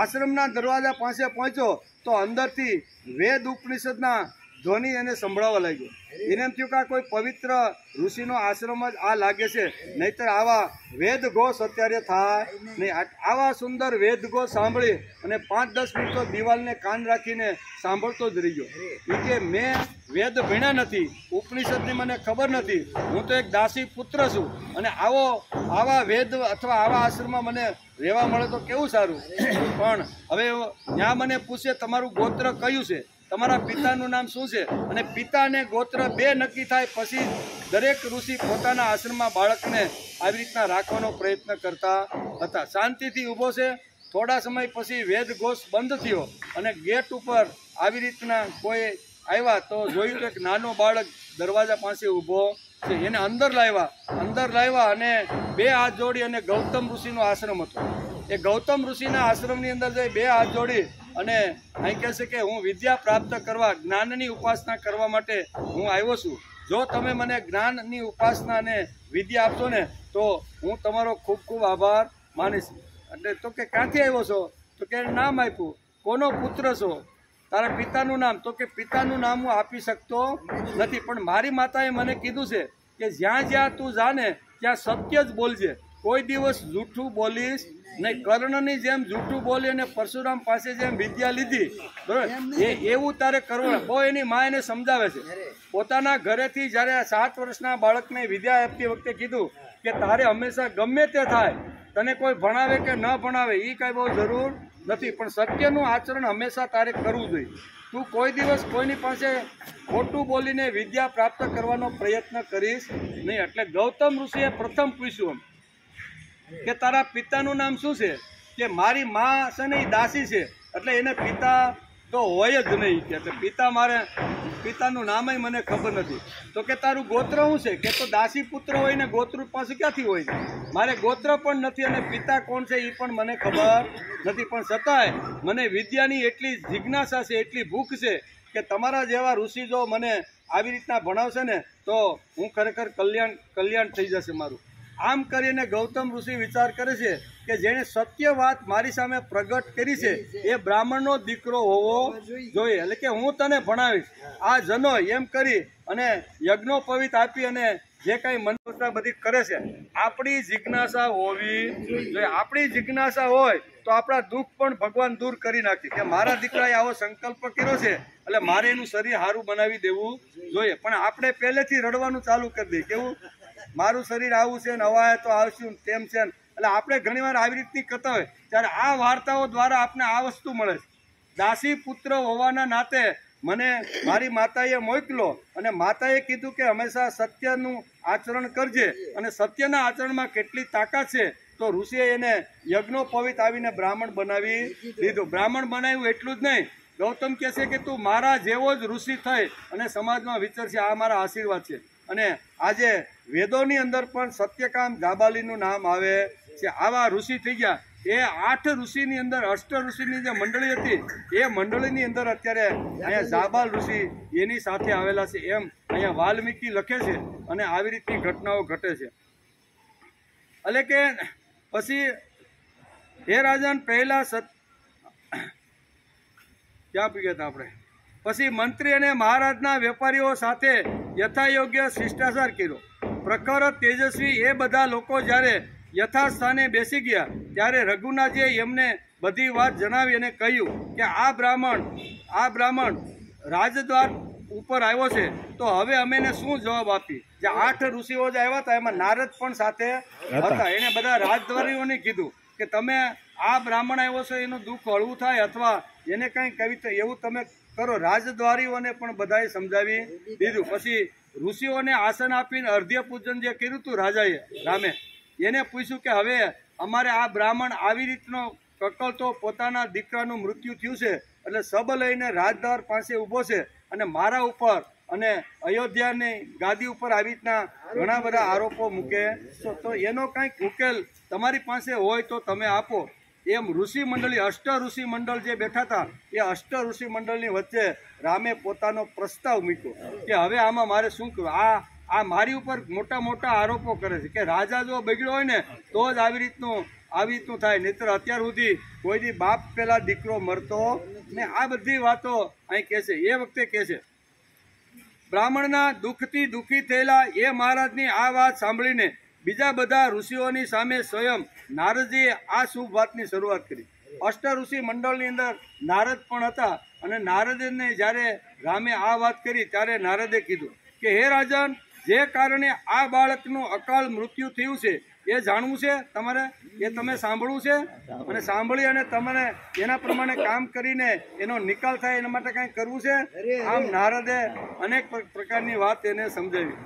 આશ્રમના દરવાજા પાસે પહોંચ્યો તો અંદરથી વેદ ઉપનિષદના ધ્વનિ એને સંભળાવવા લાગ્યો. એને એમ થયું કે આ કોઈ પવિત્ર ઋષિનો આશ્રમ જ આ લાગે છે, નહીતર આવા વેદ ઘોષ અત્યારે થાય નહીં. આવા સુંદર વેદ ઘોષ સાંભળી અને 5-10 મિનિટ તો દિવાલને કાન રાખીને સાંભળતો જ રહ્યો. એ કે મેં વેદ ભણ્યા નથી, ઉપનિષદની મને ખબર નથી, હું તો એક દાસી પુત્ર છું અને આવા વેદ અથવા આવા આશ્રમમાં મને રહેવા મળે તો કેવું સારું. પણ હવે ત્યાં મને પૂછે તમારું ગોત્ર કયું છે, તમારા પિતાનું નામ શું છે, અને પિતા અને ગોત્ર 2 નક્કી થાય પછી દરેક ઋષિ પોતાના આશ્રમમાં બાળકને આવી રીતના રાખવાનો પ્રયત્ન કરતા હતા. શાંતિથી ઊભો છે. થોડા સમય પછી વેદ ઘોષ બંધ થયો અને ગેટ ઉપર આવી રીતના કોઈ આવ્યા તો જોયું કે એક નાનો બાળક દરવાજા પાસે ઊભો છે. એને અંદર લાવ્યા અને 2 હાથ જોડી અને ગૌતમ ઋષિનો આશ્રમ હતો. એ ગૌતમ ઋષિના આશ્રમની અંદર જઈ 2 હાથ જોડી અને અહીં કહે છે કે હું વિદ્યા પ્રાપ્ત કરવા, જ્ઞાનની ઉપાસના કરવા માટે હું આવ્યો છું. જો તમે મને જ્ઞાનની ઉપાસના અને વિદ્યા આપશો ને તો હું તમારો ખૂબ ખૂબ આભાર માનીશ. એટલે તો કે ક્યાંથી આવ્યો છો? તો કે નામ આપ્યું. કોનો પુત્ર છો? તારા પિતાનું નામ. તો કે પિતાનું નામ હું આપી શકતો નથી, પણ મારી માતાએ મને કીધું છે કે જ્યાં જ્યાં તું જાને ત્યાં સત્ય જ બોલજે, કોઈ દિવસ જૂઠું બોલીશ નહીં. કર્ણની જેમ જૂઠું બોલી અને પરશુરામ પાસે જેમ વિદ્યા લીધી, બરાબર, એવું તારે કરવું. બહુ એની મા એને સમજાવે છે. પોતાના ઘરેથી જ્યારે 7 વર્ષના બાળકને વિદ્યા આપતી વખતે કીધું કે તારે હંમેશા ગમે તે થાય, તને કોઈ ભણાવે કે ન ભણાવે એ કાંઈ બહુ જરૂર નથી, પણ સત્યનું આચરણ હંમેશા તારે કરવું જોઈએ. તું કોઈ દિવસ કોઈની પાસે ખોટું બોલીને વિદ્યા પ્રાપ્ત કરવાનો પ્રયત્ન કરીશ નહીં. એટલે ગૌતમ ઋષિએ પ્રથમ પૂછ્યું કે તારા પિતાનું નામ શું છે? કે મારી મા છે ને એ દાસી છે, એટલે એને પિતા તો હોય જ નહીં. કે પિતા મારે પિતાનું નામ મને ખબર નથી. તો કે તારું ગોત્ર શું છે? કે તો દાસી પુત્ર હોય ને ગોત્ર પાસે ક્યાંથી હોય? મારે ગોત્ર પણ નથી અને પિતા કોણ છે એ પણ મને ખબર નથી, પણ છતાંય મને વિદ્યાની એટલી જિજ્ઞાસા છે, એટલી ભૂખ છે કે તમારા જેવા ઋષિ જો મને આવી રીતના ભણાવશે ને તો હું ખરેખર કલ્યાણ થઈ જશે મારું. આમ કરીને ગૌતમ ઋષિ વિચાર કરે છે કે જેણે સત્ય વાત મારી સામે પ્રગટ કરી છે એ બ્રાહ્મણનો દીકરો હોવો જોઈએ, એટલે કે હું તને ભણાવીશ. આ જનો એમ કરી અને યજ્ઞોપવિત આપી અને જે કાંઈ મનોરથા બધી કરે છે. આપણી જિજ્ઞાસા હોવી જોઈએ. આપણી જિજ્ઞાસા હોય તો આપણા દુઃખ પણ ભગવાન દૂર કરી નાખે કે મારા દીકરાએ આવો સંકલ્પ કર્યો છે એટલે મારે એનું શરીર સારું બનાવી દેવું જોઈએ. પણ આપણે પહેલેથી રડવાનું ચાલુ કરી દઈએ, કેવું મારું શરીર આવું છે ને હવાય તો આવશું તેમ છે. એટલે આપણે ઘણીવાર આવી રીતની કરતા હોય ત્યારે આ વાર્તાઓ દ્વારા આપણે આ વસ્તુ મળે છે. દાસી પુત્ર હોવાના નાતે મને મારી માતાએ મોકલો અને માતાએ કીધું કે હંમેશા સત્યનું આચરણ કરજે, અને સત્યના આચરણમાં કેટલી તાકાત છે તો ઋષિએ એને યજ્ઞોપવિત આવીને બ્રાહ્મણ બનાવી દીધું. બ્રાહ્મણ બનાવ્યું એટલું જ નહીં, ગૌતમ કહે છે કે તું મારા જેવો જ ઋષિ થઈ અને સમાજમાં વિચરશે, આ મારા આશીર્વાદ છે. અને આજે વેદોની અંદર પણ સત્યકામ જાબાલીનું નામ આવે છે. આવા ઋષિ થઈ ગયા. એ 8 ઋષિની અંદર અષ્ટ ઋષિની જે મંડળી હતી એ મંડળીની અંદર અત્યારે અહીંયા જાબાલ ઋષિ એની સાથે આવેલા છે એમ અહીંયા વાલ્મીકી લખે છે. અને આવી રીતની ઘટનાઓ ઘટે છે. એટલે કે પછી હે રાજન પહેલા ક્યાં પી ગયા હતા આપણે? પછી મંત્રી અને મહારાજના વેપારીઓ સાથે યથાયોગ્ય શિષ્ટાચાર કર્યો. પ્રખર તેજસ્વી એ બધા લોકો જ્યારે યથાસ્થાને બેસી ગયા ત્યારે રઘુનાથે એમને બધી વાત જણાવી અને કહ્યું કે આ બ્રાહ્મણ રાજદ્વાર ઉપર આવ્યો છે તો હવે અમે એને શું જવાબ આપી? જે 8 ઋષિઓ જે આવ્યા હતા એમાં નારદ પણ સાથે હતા. એને બધા રાજદ્વારીઓને કીધું કે તમે આ બ્રાહ્મણ આવ્યો છે એનું દુઃખ હળવું થાય અથવા એને કંઈ કવિતા એવું તમે કરો. રાજદ્વારીઓને પણ બધાએ સમજાવી દીધું. પછી ઋષિઓને આસન આપીને અર્ધ્ય પૂજન જે કર્યું હતું રાજાએ રામે, એને પૂછ્યું કે હવે અમારે આ બ્રાહ્મણ આવી રીતનો કકળતો પોતાના દીકરાનું મૃત્યુ થયું છે એટલે સબ લઈને રાજદ્વાર પાસે ઊભો છે અને મારા ઉપર અને અયોધ્યાની ગાદી ઉપર આવી રીતના ઘણા બધા આરોપો મૂકે તો એનો કંઈક ઉકેલ તમારી પાસે હોય તો તમે આપો. એમ ઋષિ મંડળી અષ્ટ ઋષિ મંડળ જે બેઠા હતા એ અષ્ટ ઋષિ મંડળની વચ્ચે રામે પોતાનો પ્રસ્તાવ મૂક્યો કે હવે આમાં મારે શું કરવું? આ મારી ઉપર મોટા મોટા આરોપો કરે છે કે રાજા જો બગડ્યો હોય ને તો જ આવી રીતનું થાય, નહીતર અત્યાર સુધી કોઈની બાપ પેલા દીકરો મરતો ને. આ બધી વાતો અહીં કહે છે. એ વખતે કહે છે બ્રાહ્મણના દુઃખથી દુઃખી થયેલા એ મહારાજની આ વાત સાંભળીને બીજા બધા ઋષિઓની સામે સ્વયં નારદજીએ આ શુભ વાતની શરૂઆત કરી. અષ્ટ ઋષિ મંડળની અંદર નારદ પણ હતા અને નારદને જ્યારે રામે આ વાત કરી ત્યારે નારદે કીધું કે હે રાજન, જે કારણે આ બાળકનું અકાળ મૃત્યુ થયું છે એ જાણવું છે તમારે, એ તમે સાંભળવું છે અને સાંભળી અને તમારે એના પ્રમાણે કામ કરીને એનો નિકાલ થાય એના માટે કાંઈ કરવું છે. આમ નારદે અનેક પ્રકારની વાત એને સમજાવી.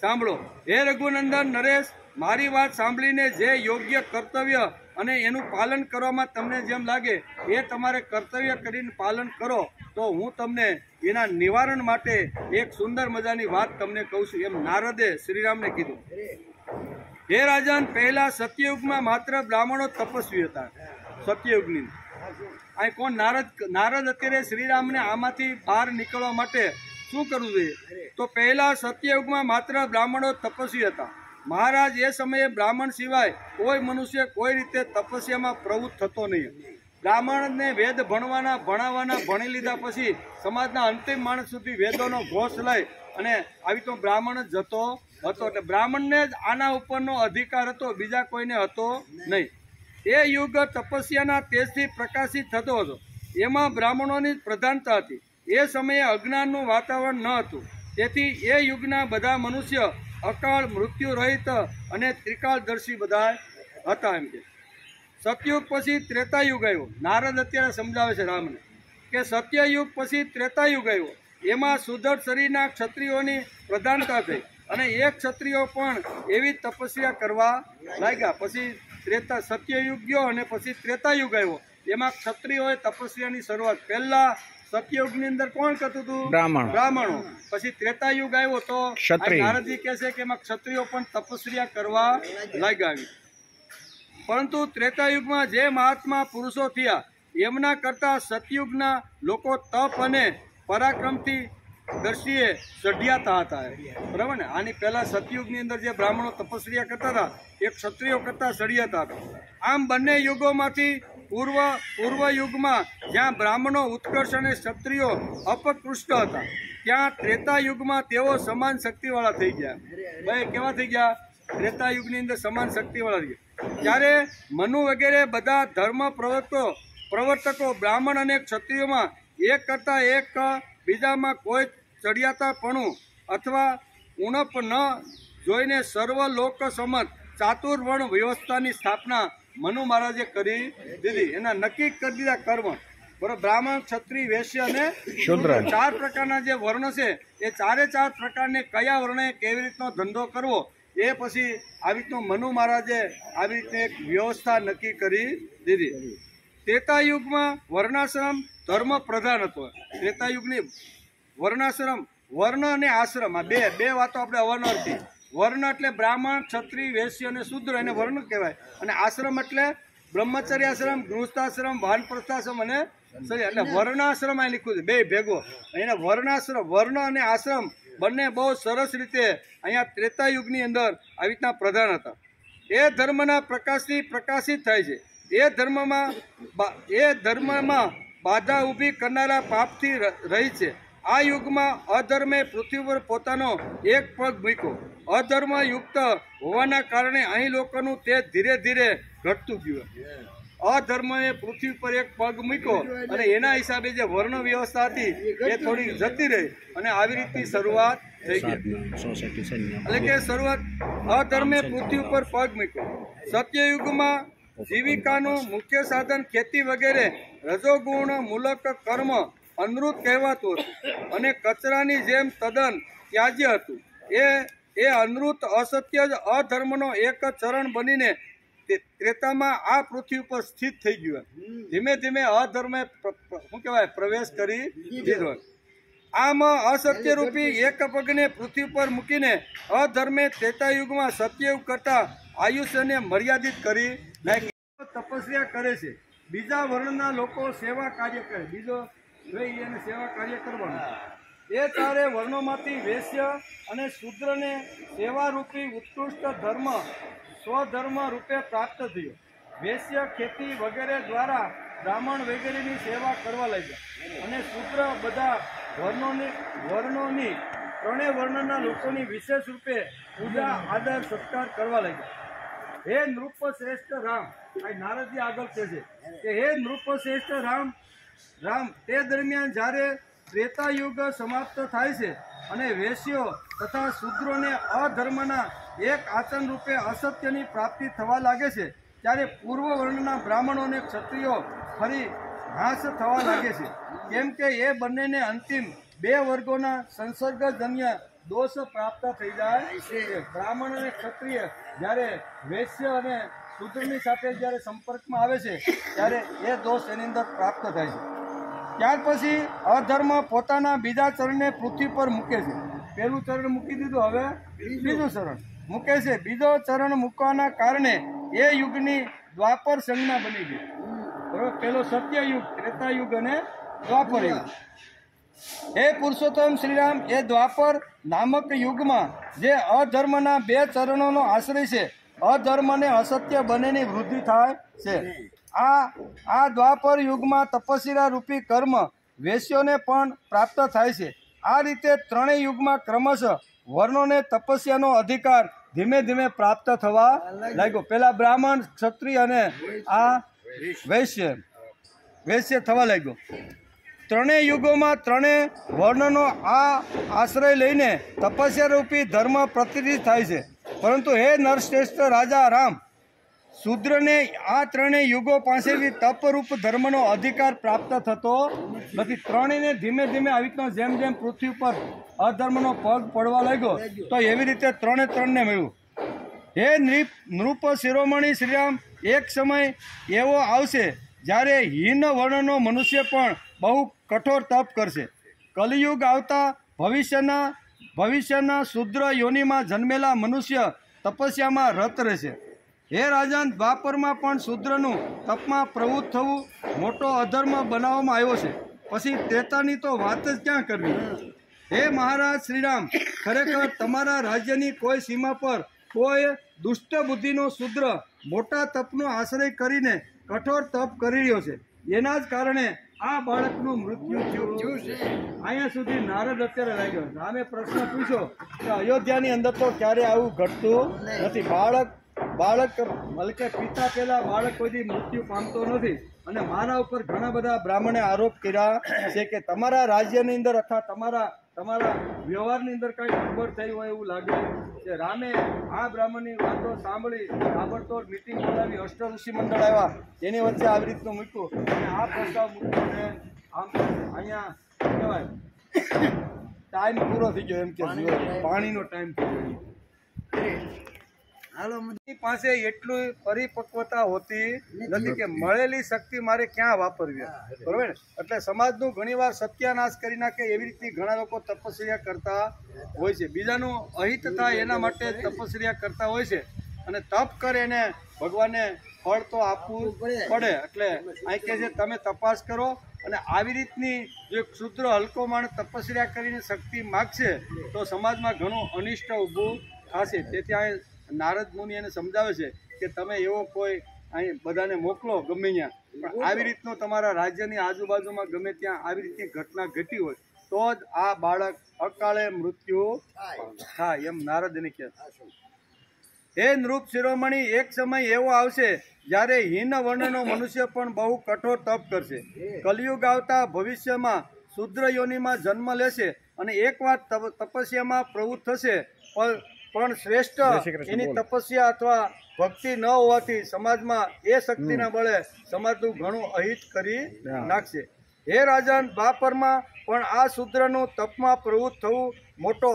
સાંભળો હે રઘુનંદન નરેશ, મારી વાત સાંભળીને જે યોગ્ય કર્તવ્ય અને એનું પાલન કરવામાં તમને જેમ લાગે એ તમારે કર્તવ્ય કરીને પાલન કરો તો હું તમને એના નિવારણ માટે એક સુંદર મજાની વાત તમને કહું છું. એમ નારદે શ્રીરામને કીધું. હે રાજન, પહેલા સતયુગમાં માત્ર બ્રાહ્મણો તપસ્વી હતા સત્યયુગની અહીં કોણ નારદ અત્યારે શ્રીરામને આમાંથી બહાર નીકળવા માટે શું કરવું જોઈએ? તો પહેલા સત્યયુગમાં માત્ર બ્રાહ્મણો તપસ્વી હતા. મહારાજ એ સમયે બ્રાહ્મણ સિવાય કોઈ મનુષ્ય કોઈ રીતે તપસ્યામાં પ્રવૃત્ત થતો નહીં. બ્રાહ્મણને વેદ ભણાવવાના ભણી લીધા પછી સમાજના અંતિમ માણસ સુધી વેદોનો ઘોષ લઈ અને આવી તો બ્રાહ્મણ જ જતો હતો. એટલે બ્રાહ્મણને જ આના ઉપરનો અધિકાર હતો, બીજા કોઈને હતો નહીં. એ યુગ તપસ્યાના તેજથી પ્રકાશિત થતો હતો. એમાં બ્રાહ્મણોની પ્રધાનતા હતી. એ સમયે અજ્ઞાનનું વાતાવરણ ન હતું. તેથી એ યુગના બધા મનુષ્ય અકાળ મૃત્યુ રહિત અને ત્રિકાળદર્શી બધા હતા. એમ કે સતયુગ પછી ત્રેતાયુગ આવ્યો. નારદ અત્યારે સમજાવે છે રામને કે સત્યયુગ પછી ત્રેતાયુગ આવ્યો. એમાં સુદૃઢ શરીરના ક્ષત્રિયોની પ્રધાનતા થઈ અને એ ક્ષત્રિયો પણ એવી તપસ્યા કરવા લાગ્યા. પછી સત્યયુગ ગયો અને પછી ત્રેતાયુગ આવ્યો. એમાં ક્ષત્રિયોએ તપસ્યાની શરૂઆત. પહેલા સત્યયુગની અંદર કોણ કરતું હતું? બ્રાહ્મણો. પછી ત્રેતાયુગ આવ્યો તો નારદજી કહે છે કે એમાં ક્ષત્રિયો પણ તપસ્યા કરવા લાગ્યા. પરંતુ ત્રેતાયુગમાં જે મહાત્મા પુરુષો થયા એમના કરતા સતયુગના લોકો તપ અને પરાક્રમથી દ્રષ્ટિએ ચઢિયાતા હતા. બરાબર ને? આની પહેલા સતયુગની અંદર જે બ્રાહ્મણો તપસ્યા કરતા હતા એ ક્ષત્રિયો કરતા ચઢિયાતા હતા. આમ બંને યુગોમાંથી પૂર્વ યુગમાં જ્યાં બ્રાહ્મણો ઉત્કર્ષ અને ક્ષત્રિયો અપકૃષ્ટ હતા, ત્યાં ત્રેતાયુગમાં તેઓ સમાન શક્તિવાળા થઈ ગયા. ભાઈ કેવા થઈ ગયા? ત્રેતાયુગની અંદર સમાન શક્તિવાળા થઈ ગયા. જ્યારે મનુ વગેરે બધા ધર્મ પ્રવર્તકો બ્રાહ્મણ અને ક્ષત્રિયોમાં એક કરતા એક બીજામાં કોઈ ચડિયાતાપણું અથવા ઉણપ ન જોઈને સર્વ લોક સંમત ચાતુર્વર્ણ વ્યવસ્થાની સ્થાપના મનુ મહારાજે કરી દીધી. એના નક્કી કરી દીધા કર્મ. બરાબર? બ્રાહ્મણ, ક્ષત્રિય, વૈશ્ય અને શૂદ્ર 4 પ્રકારના જે વર્ણ છે એ 4 પ્રકારને કયા વર્ણે કેવી રીતનો ધંધો કરવો એ પછી આવી રીતનું મનુ મહારાજે આવી રીતે એક વ્યવસ્થા નક્કી કરી દીધી. ત્રેતાયુગમાં વર્ણાશ્રમ ધર્મ પ્રધાન હતો. ત્રેતાયુગની વર્ણાશ્રમ, વર્ણ અને આશ્રમ આ બે વાતો આપણે અવારનવારથી. વર્ણ એટલે બ્રાહ્મણ, ક્ષત્રિય, વૈશ્ય અને શૂદ્ર, એને વર્ણ કહેવાય. અને આશ્રમ એટલે બ્રહ્મચર્યાશ્રમ, ગૃહસ્થાશ્રમ, વાનપ્રસ્થાશ્રમ અને એટલે વર્ણાશ્રમ અહીં લીધું છે બે ભેગો. અહીંયા વર્ણાશ્રમ, વર્ણ અને આશ્રમ બંને બહુ સરસ રીતે અહીંયા ત્રેતાયુગની અંદર આવી રીતના પ્રધાન હતા. એ ધર્મના પ્રકાશથી પ્રકાશિત થાય છે. એ ધર્મમાં બાધા ઊભી કરનારા પાપથી રહી છે. આ યુગમાં અધર્મે પૃથ્વી પર પોતાનો એક પગ મૂક્યો. અધર્મ યુક્ત હોવાના કારણે અહીં લોકોનું તેજ ધીરે ધીરે ઘટતું ગયું. અધર્મએ પૃથ્વી પર એક પગ મૂક્યો અને એના હિસાબે જે વર્ણ વ્યવસ્થા હતી એ થોડી જતી રહી અને આવી રીતની શરૂઆત થઈ ગઈ. એટલે કે શરૂઆત અધર્મે પૃથ્વી ઉપર પગ મૂક્યો. સત્યયુગમાં જીવિકાનું મુખ્ય સાધન ખેતી વગેરે રજોગુણ મૂલક કર્મ અનૃત કહેવાતું હતું અને કચરાની જેમ તદ્દન ત્યાજ્ય હતું. એ અનૃત અસત્ય જ અધર્મનો એક ચરણ બનીને ત્રેતામાં આ પૃથ્વી ઉપર સ્થિત થઈ ગયું. ધીમે ધીમે અધર્મે શું કહેવાય પ્રવેશ કરી દીધો. આમ અસત્ય રૂપી એક પગને પૃથ્વી પર મૂકીને અધર્મે ત્રેતાયુગમાં સત્યયુગ કરતા આયુષ્યને મર્યાદિત કરી નાખી. તપસ્યા કરે છે, બીજા વર્ણના લોકો સેવા કાર્ય કરે, બીજો રહી એને સેવા કાર્ય કરવાનું. એ 4 વર્ણોમાંથી વૈશ્ય અને શૂદ્રને સેવારૂપી ઉત્કૃષ્ટ ધર્મ સ્વધર્મ રૂપે પ્રાપ્ત થયો. વૈશ્ય ખેતી વગેરે દ્વારા બ્રાહ્મણ વગેરેની સેવા કરવા લાગ્યા અને શૂદ્ર બધા વર્ણોની 3 વર્ણના લોકોની વિશેષ રૂપે પૂજા આદર સત્કાર કરવા લાગ્યા. હે નૃપ શ્રેષ્ઠ રામ, નારદજી આગળ કહે છે કે હે નૃપ શ્રેષ્ઠ રામ, તે દરમિયાન જ્યારે ત્રેતાયુગ સમાપ્ત થાય છે અને વૈશ્યો તથા શૂદ્રોને અધર્મના એક આચરણ રૂપે અસત્યની પ્રાપ્તિ થવા લાગે છે, ત્યારે પૂર્વ વર્ણના બ્રાહ્મણો અને ક્ષત્રિયો ફરી નાશ થવા લાગે છે. કેમ કે એ બંનેને અંતિમ 2 વર્ગોના સંસર્ગજન્ય દોષ પ્રાપ્ત થઈ જાય છે. બ્રાહ્મણ અને ક્ષત્રિય જ્યારે વૈશ્ય અને શૂદ્રની સાથે જ્યારે સંપર્કમાં આવે છે ત્યારે એ દોષ એની અંદર પ્રાપ્ત થાય છે. ત્યાર પછી અધર્મ પોતાના બીજા ચરણને પૃથ્વી પર મૂકે છે. પહેલું ચરણ મૂકી દીધું, હવે બીજું ચરણ મૂકે છે. બીજો ચરણ મૂકવાના કારણે એ યુગની દ્વાપર સંજ્ઞા બની ગઈ. બરોબર, પેલો સત્યયુગ, ત્રેતાયુગ અને દ્વાપર યુગ. હે પુરુષોત્તમ શ્રીરામ, એ દ્વાપર નામક યુગમાં જે અધર્મના 2 ચરણોનો આશ્રય છે, અધર્મ અને અસત્ય બંનેની વૃદ્ધિ થાય છે. આ દ્વાપર યુગમાં તપસ્યા રૂપી કર્મ વેશ્યોને પણ પ્રાપ્ત થાય છે. આ રીતે ત્રણેય યુગમાં ક્રમશઃ વર્ણોને તપસ્યાનો અધિકાર ધીમે ધીમે પ્રાપ્ત થવા લાગ્યો. પેલા બ્રાહ્મણ, ક્ષત્રિય અને આ વૈશ્ય થવા લાગ્યો. ત્રણેય યુગોમાં ત્રણેય વર્ણનો આ આશ્રય લઈને તપસ્યા રૂપી ધર્મ પ્રતિષ્ઠિત થાય છે. પરંતુ હે નરશ્રેષ્ઠ રાજા રામ, શૂદ્રને આ ત્રણેય યુગો પાસેથી તપરૂપ ધર્મનો અધિકાર પ્રાપ્ત થતો નથી. ત્રણેયને ધીમે ધીમે આવી રીતના જેમ જેમ પૃથ્વી પર અધર્મનો પગ પડવા લાગ્યો તો એવી રીતે ત્રણને મળ્યું. હે નૃપ શિરોમણી શ્રીરામ, એક સમય એવો આવશે જ્યારે હીન વર્ણનો મનુષ્ય પણ બહુ કઠોર તપ કરશે. કલિયુગ આવતા ભવિષ્યના શુદ્ર યોનિમાં જન્મેલા મનુષ્ય તપસ્યામાં રત રહેશે. હે રાજન, દ્વાપરમાં પણ શૂદ્રનું તપમાં પ્રવૃત્ત થવું મોટો અધર્મ બનાવવામાં આવ્યો છે. પછી ત્રેતાની તો વાત જ ક્યાં કરવી. હે મહારાજ શ્રીરામ, ખરેખર તમારા રાજ્યની કોઈ સીમા પર કોઈ દુષ્ટ બુદ્ધિનો શૂદ્ર મોટા તપનો આશ્રય કરીને કઠોર તપ કરી રહ્યો છે. એના જ કારણે આ બાળકનું મૃત્યુ થયું છે. અહીંયા સુધી નારદ અત્યારે લાગ્યો. રામે પ્રશ્ન પૂછ્યો કે અયોધ્યાની અંદર તો ક્યારે આવું ઘટતું નથી. બાળક મલકે પિતા પહેલા બાળક કોઈ મૃત્યુ પામતો નથી. અને મારા ઉપર ઘણા બધા બ્રાહ્મણે આરોપ કર્યા છે કે તમારા રાજ્યની અંદર અથવા તમારા વ્યવહારની અંદર કઈ ગડબડ થઈ હોય એવું લાગે છે. રામે આ બ્રાહ્મણની વાતો સાંભળી તાબડતોડ મિટિંગ બોલાવી, અષ્ટ ઋષિ મંડળ આવ્યા, એની વચ્ચે આવી રીતનું મૂક્યું અને આ પ્રસ્તાવ મૂકીને આમ અહીંયા કહેવાય ટાઈમ પૂરો થઈ ગયો, એમ કે પાણીનો ટાઈમ થઈ ગયો. પાસે એટલું પરિપક્વતા હોતી નથી કે મળેલી શક્તિ મારે ક્યાં વાપરવી, બરોબર ને? એટલે સમાજનું ઘણીવાર સત્યાનાશ કરી નાખે એવી રીતે ઘણા લોકો તપસ્યા કરતા હોય છે. બીજાનું અહિત થાય એના માટે તપસ્યા કરતા હોય છે. અને તપ કરે એને ભગવાનને ફળ તો આપવું પડે. એટલે અહીં કહે છે તમે તપાસ કરો. અને આવી રીતની જો ક્ષુદ્ર હલકો માણસ તપસ્યા કરીને શક્તિ માગશે તો સમાજમાં ઘણું અનિષ્ટ ઊભું થશે. તેથી અહીં નારદ મુનિ એને સમજાવે છે કે તમે એવો કોઈ અહીં બધાને મોકલો ગમે ત્યાં, પણ આવી રીતનો તમારા રાજ્યની આજુબાજુમાં ગમે ત્યાં આવી રીતની ઘટના ઘટી હોય તો જ આ બાળક અકાળે મૃત્યુ થાય, એમ નારદ એને કહે. હે નૃપ શિરોમણી, એક સમય એવો આવશે જ્યારે હીન વર્ણનો મનુષ્ય પણ બહુ કઠોર તપ કરશે. કલિયુગ આવતા ભવિષ્યમાં શુદ્ર યોનિમાં જન્મ લેશે અને એકવાર તપસ્યામાં પ્રવૃત્ત થશે. પણ શ્રેષ્ઠ એની તપસ્યા અથવા ભક્તિ ન હોવાથી સમાજમાં એ શક્તિના બળે સમાજનું ઘણું અહિત કરી નાખશે. હે રાજન, દ્વાપરમાં પણ આ શૂદ્રનું તપમાં પ્રવૃત્ત થવું મોટો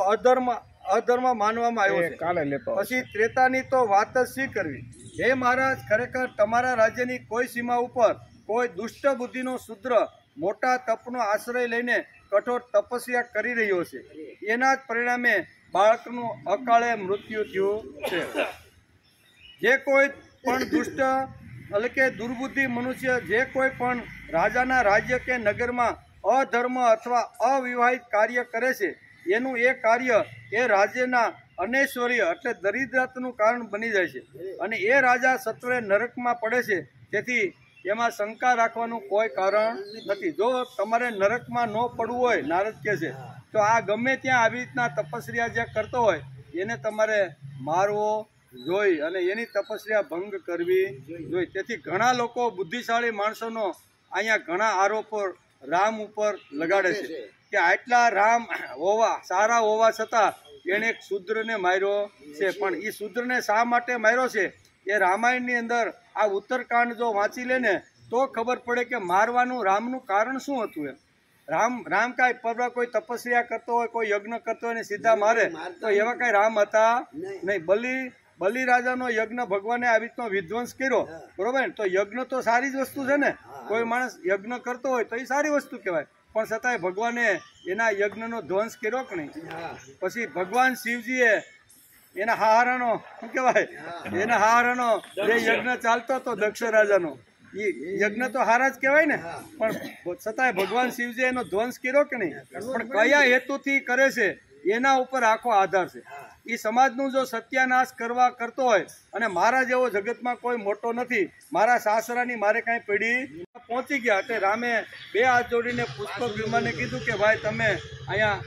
અધર્મ માનવામાં આવ્યો છે. પછી ત્રેતાની તો વાત જ શી કરવી. હે મહારાજ, ખરેખર તમારા રાજ્યની કોઈ સીમા ઉપર કોઈ દુષ્ટ બુદ્ધિનો શૂદ્ર મોટા તપનો આશ્રય લઈને કઠોર તપસ્યા કરી રહ્યો છે. એના જ પરિણામે બાળકનું અકાળે મૃત્યુ થયું છે. જે કોઈ પણ દુષ્ટ એટલે કે દુર્બુદ્ધિ મનુષ્ય જે કોઈ પણ રાજાના રાજ્ય કે નગરમાં અધર્મ અથવા અવિવાહિત કાર્ય કરે છે એનું એ કાર્ય એ રાજ્યના અનૈશ્વર્ય એટલે દરિદ્રતાનું કારણ બની જાય છે અને એ રાજા સત્વરે નરકમાં પડે છે. તેથી એમાં શંકા રાખવાનું કોઈ કારણ નથી. જો તમારે નરકમાં ન પડવું હોય, નારદ કહે છે, તો આ ગમે ત્યાં આવી રીતના તપસ્યા જે કરતો હોય એને તમારે મારવો જોઈ અને એની તપસ્યા ભંગ કરવી જોઈ. તેથી ઘણા લોકો બુદ્ધિશાળી માણસોનો અહીંયા ઘણા આરોપો રામ ઉપર લગાડે છે કે આટલા રામ સારા હોવા છતાં એણે એક શૂદ્રને માર્યો છે. પણ એ શૂદ્રને શા માટે માર્યો છે એ રામાયણની અંદર આ ઉત્તરકાંડ જો વાંચી લે ને તો ખબર પડે કે મારવાનું રામનું કારણ શું હતું. એમ રામ કાંઈ પરવા કોઈ તપસ્યા કરતો હોય, કોઈ યજ્ઞ કરતો હોય ને સીધા મારે તો એવા કાંઈ રામ હતા નહીં. બલિ રાજાનો યજ્ઞ ભગવાને આવી રીતનો વિધ્વંસ કર્યો, બરોબર ને? તો યજ્ઞ તો સારી જ વસ્તુ છે ને. કોઈ માણસ યજ્ઞ કરતો હોય તો એ સારી વસ્તુ કહેવાય, પણ છતાંય ભગવાને એના યજ્ઞનો ધ્વંસ કર્યો કે નહીં. પછી ભગવાન શિવજીએ એના હાહારાનો શું કહેવાય, એના હાહારાનો જે યજ્ઞ ચાલતો હતો દક્ષ રાજાનો, એ યજ્ઞ તો હારા જ કહેવાય ને, પણ છતાંય ભગવાન શિવજી એનો ધ્વંસ કર્યો કે નહીં, પણ કયા હેતુથી કરે છે એના ઉપર આખો આધાર છે. એ સમાજનું જો સત્યાનાશ કરતો હોય, અને મારા જેવો જગતમાં કોઈ મોટો નથી, મારા સાસરાની મારે કાંઈ પડી પહોંચી ગયા, એટલે રામે 2 હાથ જોડીને પુષ્પક વિમાનને કીધું કે ભાઈ તમે અહીંયા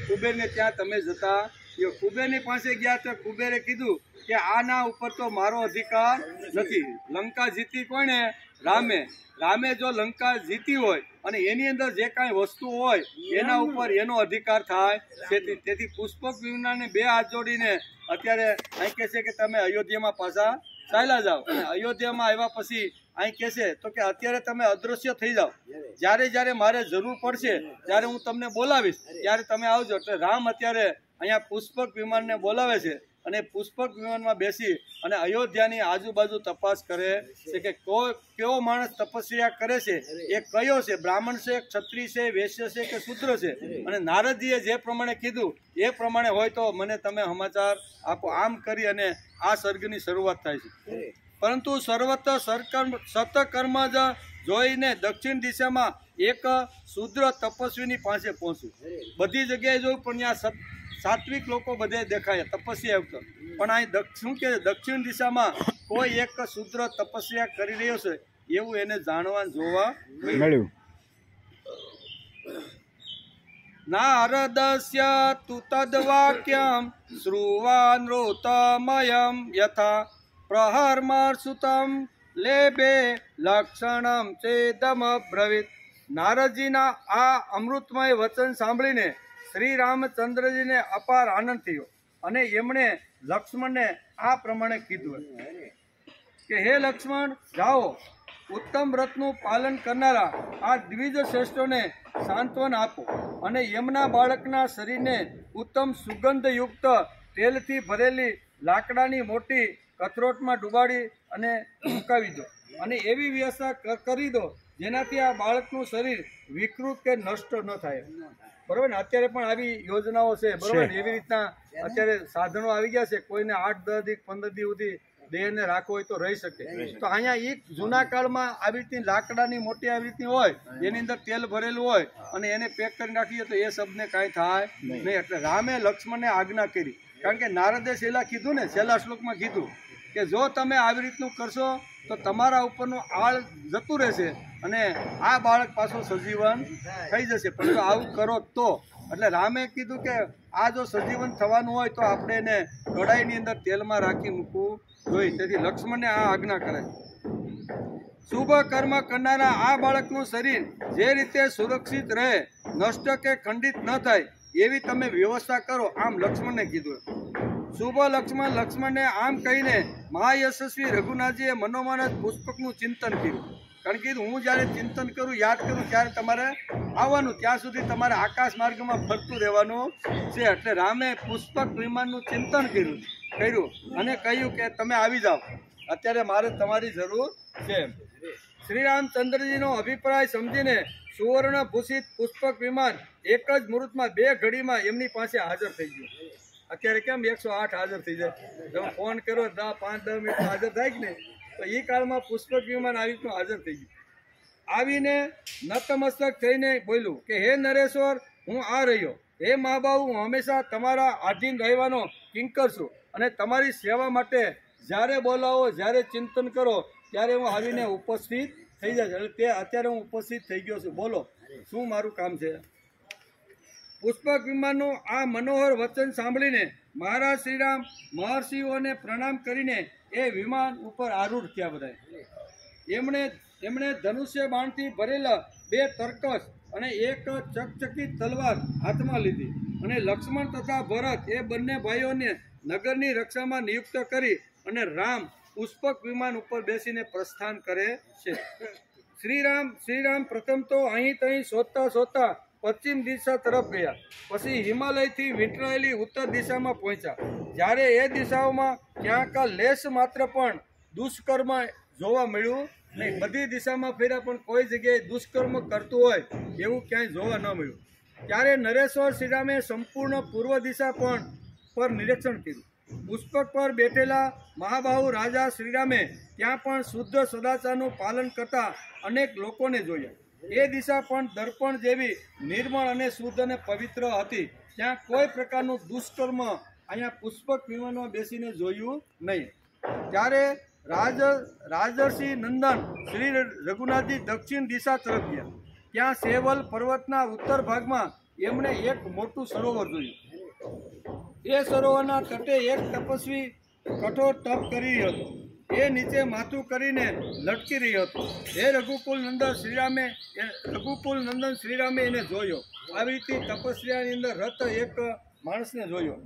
કુબેરને ત્યાં તમે જતા. એ કુબેરની પાસે ગયા તો કુબેરે કીધું કે આના ઉપર તો મારો અધિકાર નથી. લંકા જીતી કોણે? રામે જો લંકા જીતી હોય અને એની અંદર જે કાંઈ વસ્તુ હોય એના ઉપર એનો અધિકાર થાય. તેથી પુષ્પક વિમાનને 2 હાથ જોડીને અત્યારે અહીં કહે છે કે તમે અયોધ્યામાં પાછા ચાલ્યા જાઓ. અને અયોધ્યામાં આવ્યા પછી અહીં કહે છે તો કે અત્યારે તમે અદૃશ્ય થઈ જાઓ, જ્યારે મારે જરૂર પડશે ત્યારે હું તમને બોલાવીશ, ત્યારે તમે આવજો. એટલે રામ અત્યારે અહીંયા પુષ્પક વિમાનને બોલાવે છે, અને પુષ્પક વિમાનમાં બેસી અને અયોધ્યાની આજુબાજુ તપાસ કરે છે કે કેવો માણસ તપસ્યા કરે છે, એ કયો છે, બ્રાહ્મણ છે, ક્ષત્રિય છે, વૈશ્ય છે કે શૂદ્ર છે. અને નારદજીએ જે પ્રમાણે કીધું એ પ્રમાણે હોય તો મને તમે સમાચાર આપો. આમ કરી અને આ સર્ગની શરૂઆત થાય છે. પરંતુ સર્વત્ર સતકર્મ જ જોઈને દક્ષિણ દિશામાં એક શૂદ્ર તપસ્વીની પાસે પહોંચ્યું. બધી જગ્યાએ જોયું પણ ત્યાં સાત્વિક લોકો બધે દેખાય તપસ્યા આવતો, પણ અહીં શું કે દક્ષિણ દિશામાં કોઈ એક શૂદ્ર તપસ્યા કરી રહ્યો છે એવું એને જાણવા જોવા મળ્યું. નારદસ્ય તુ તદ્વાક્યમ શ્રુવાનૃતમયમ યથા પ્રહર્મર્ષુતમ લેબે લક્ષણમ ચેદમબ્રવીત. નારદજીના આ અમૃતમય વચન સાંભળીને શ્રી રામચંદ્રજીને અપાર આનંદ થયો, અને એમણે લક્ષ્મણને આ પ્રમાણે કીધું કે હે લક્ષ્મણ, જાઓ ઉત્તમ વ્રતનું પાલન કરનારા આ દ્વિજ શ્રેષ્ઠોને સાંત્વન આપો, અને એમના બાળકના શરીરને ઉત્તમ સુગંધયુક્ત તેલથી ભરેલી લાકડાની મોટી કથરોટમાં ડુબાડી અને મુકાવી દો, અને એવી વ્યવસ્થા કરી દો જેનાથી આ બાળકનું શરીર વિકૃત કે નષ્ટ ન થાય. બરોબર ને? અત્યારે પણ આવી યોજનાઓ છે, બરોબર ને? એવી રીતના અત્યારે સાધનો આવી ગયા છે, કોઈને 8-10 દી 15 દી સુધી દેહને રાખવો હોય તો રહી શકે. તો અહીંયા એક જૂના કાળમાં આવી રીતની લાકડાની મોટી આવી રીતની હોય, એની અંદર તેલ ભરેલું હોય, અને એને પેક કરી નાખીએ તો એ શબ્દને કાંઈ થાય નહીં. એટલે રામે લક્ષ્મણને આજ્ઞા કરી, કારણ કે નારદે કીધું ને, છેલ્લા શ્લોકમાં કીધું કે જો તમે આવી રીતનું કરશો તો તમારા ઉપરનું આળ જતું રહેશે અને આ બાળક પાછું સજીવન થઈ જશે. પરંતુ આવું કરો તો, એટલે રામે કીધું કે આ જો સજીવન થવાનું હોય તો આપણે એને કડાઈની અંદર તેલમાં રાખી મૂકવું જોઈએ. તેથી લક્ષ્મણને આ આજ્ઞા કરે. શુભ કર્મ કરનારા આ બાળકનું શરીર જે રીતે સુરક્ષિત રહે, નષ્ટ કે ખંડિત ન થાય એવી તમે વ્યવસ્થા કરો, આમ લક્ષ્મણને કીધું. શુભ લક્ષ્મણને આમ કહીને મહાયશસ્વી રઘુનાથજીએ મનોમન જ પુષ્પકનું ચિંતન કર્યું. કારણ કે હું જ્યારે ચિંતન કરું, યાદ કરું, ત્યારે તમારે આવવાનું, ત્યાં સુધી તમારે આકાશ માર્ગમાં ફરતું રહેવાનું છે. એટલે રામે પુષ્પક વિમાનનું ચિંતન કર્યું અને કહ્યું કે તમે આવી જાઓ, અત્યારે મારે તમારી જરૂર છે. શ્રી રામચંદ્રજીનો અભિપ્રાય સમજીને સુવર્ણ ભૂષિત પુષ્પક વિમાન એક જ મુહૂર્તમાં 2 ઘડીમાં એમની પાસે હાજર થઈ ગયું. અત્યારે કેમ 108 હાજર થઈ જાય, તમે ફોન કરો 5-10 મિનિટ હાજર થાય કે નહીં, તો એ કાળમાં પુષ્પક વિમાન આવી રીતનું હાજર થઈ ગયું. આવીને નતમસ્તક થઈને બોલ્યું કે હે નરેશ્વર, હું આ રહ્યો. હે મા બાપ, હું હંમેશા તમારા આધીન રહેવાનો કિંકર છું, અને તમારી સેવા માટે જ્યારે બોલાવો, જ્યારે ચિંતન કરો ત્યારે હું આવીને ઉપસ્થિત થઈ જાય. એટલે તે અત્યારે હું ઉપસ્થિત થઈ ગયો છું, બોલો શું મારું કામ છે. પુષ્પક વિમાનનું આ મનોહર વચન સાંભળીને મહારાજ શ્રીરામ મહર્ષિઓને પ્રણામ કરીને એ વિમાન ઉપર આરૂઢ થયા. બધા એમણે ધનુષ્ય બાણથી ભરેલા 2 તર્કસ અને એક ચકચકિત તલવાર હાથમાં લીધી, અને લક્ષ્મણ તથા ભરત એ બંને ભાઈઓને નગરની રક્ષામાં નિયુક્ત કરી અને રામ પુષ્પક વિમાન ઉપર બેસીને પ્રસ્થાન કરે છે. શ્રીરામ પ્રથમ તો અહીં તહીં શોધતા પશ્ચિમ દિશા તરફ ગયા, પછી હિમાલયથી વીંટળાયેલી ઉત્તર દિશામાં પહોંચ્યા. જ્યારે એ દિશાઓમાં ક્યાંક લેશ માત્ર પણ દુષ્કર્મ જોવા મળ્યું નહીં. બધી દિશામાં ફેર્યા પણ કોઈ જગ્યાએ દુષ્કર્મ કરતું હોય એવું ક્યાંય જોવા ન મળ્યું. ત્યારે નરેશ્વર શ્રીરામે સંપૂર્ણ પૂર્વ દિશા પર નિરીક્ષણ કર્યું, પુષ્પક પર બેઠેલા મહાબાહુ રાજા શ્રીરામે ત્યાં પણ શુદ્ધ સદાચારનું પાલન કરતા અનેક લોકોને જોયા. એ દિશા પણ દર્પણ જેવી નિર્મળ અને શુદ્ધ અને પવિત્ર હતી. ત્યાં કોઈ પ્રકારનું દુષ્કર્મ અહીંયા પુષ્પક વિમાનમાં બેસીને જોયું નહીં. ત્યારે રાજર્ષિ નંદન શ્રી રઘુનાથજી દક્ષિણ દિશા તરફ ગયા. ત્યાં સેવલ પર્વતના ઉત્તર ભાગમાં એમણે એક મોટું સરોવર જોયું. એ સરોવરના તટે એક તપસ્વી કઠોર તપ કરી રહ્યો હતો. એ નીચે માથું કરીને લટકી રહ્યો હતો. એ રઘુકુલ નંદન શ્રીરામે એને જોયો. આવી રીતે તપસ્યાની અંદર રત એક માણસને જોયો.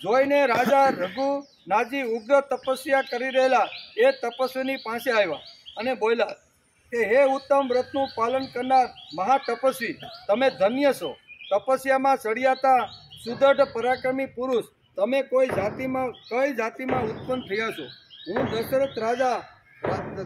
જોઈને રાજા રઘુનાથજી ઉગ્ર તપસ્યા કરી રહેલા એ તપસ્વીની પાસે આવ્યા અને બોલ્યા કે હે ઉત્તમ વ્રતનું પાલન કરનાર મહાતપસ્વી, તમે ધન્ય છો. તપસ્યામાં ચડિયાતા સુદૃઢ પરાક્રમી પુરુષ, તમે કઈ જાતિમાં ઉત્પન્ન થયા છો? હું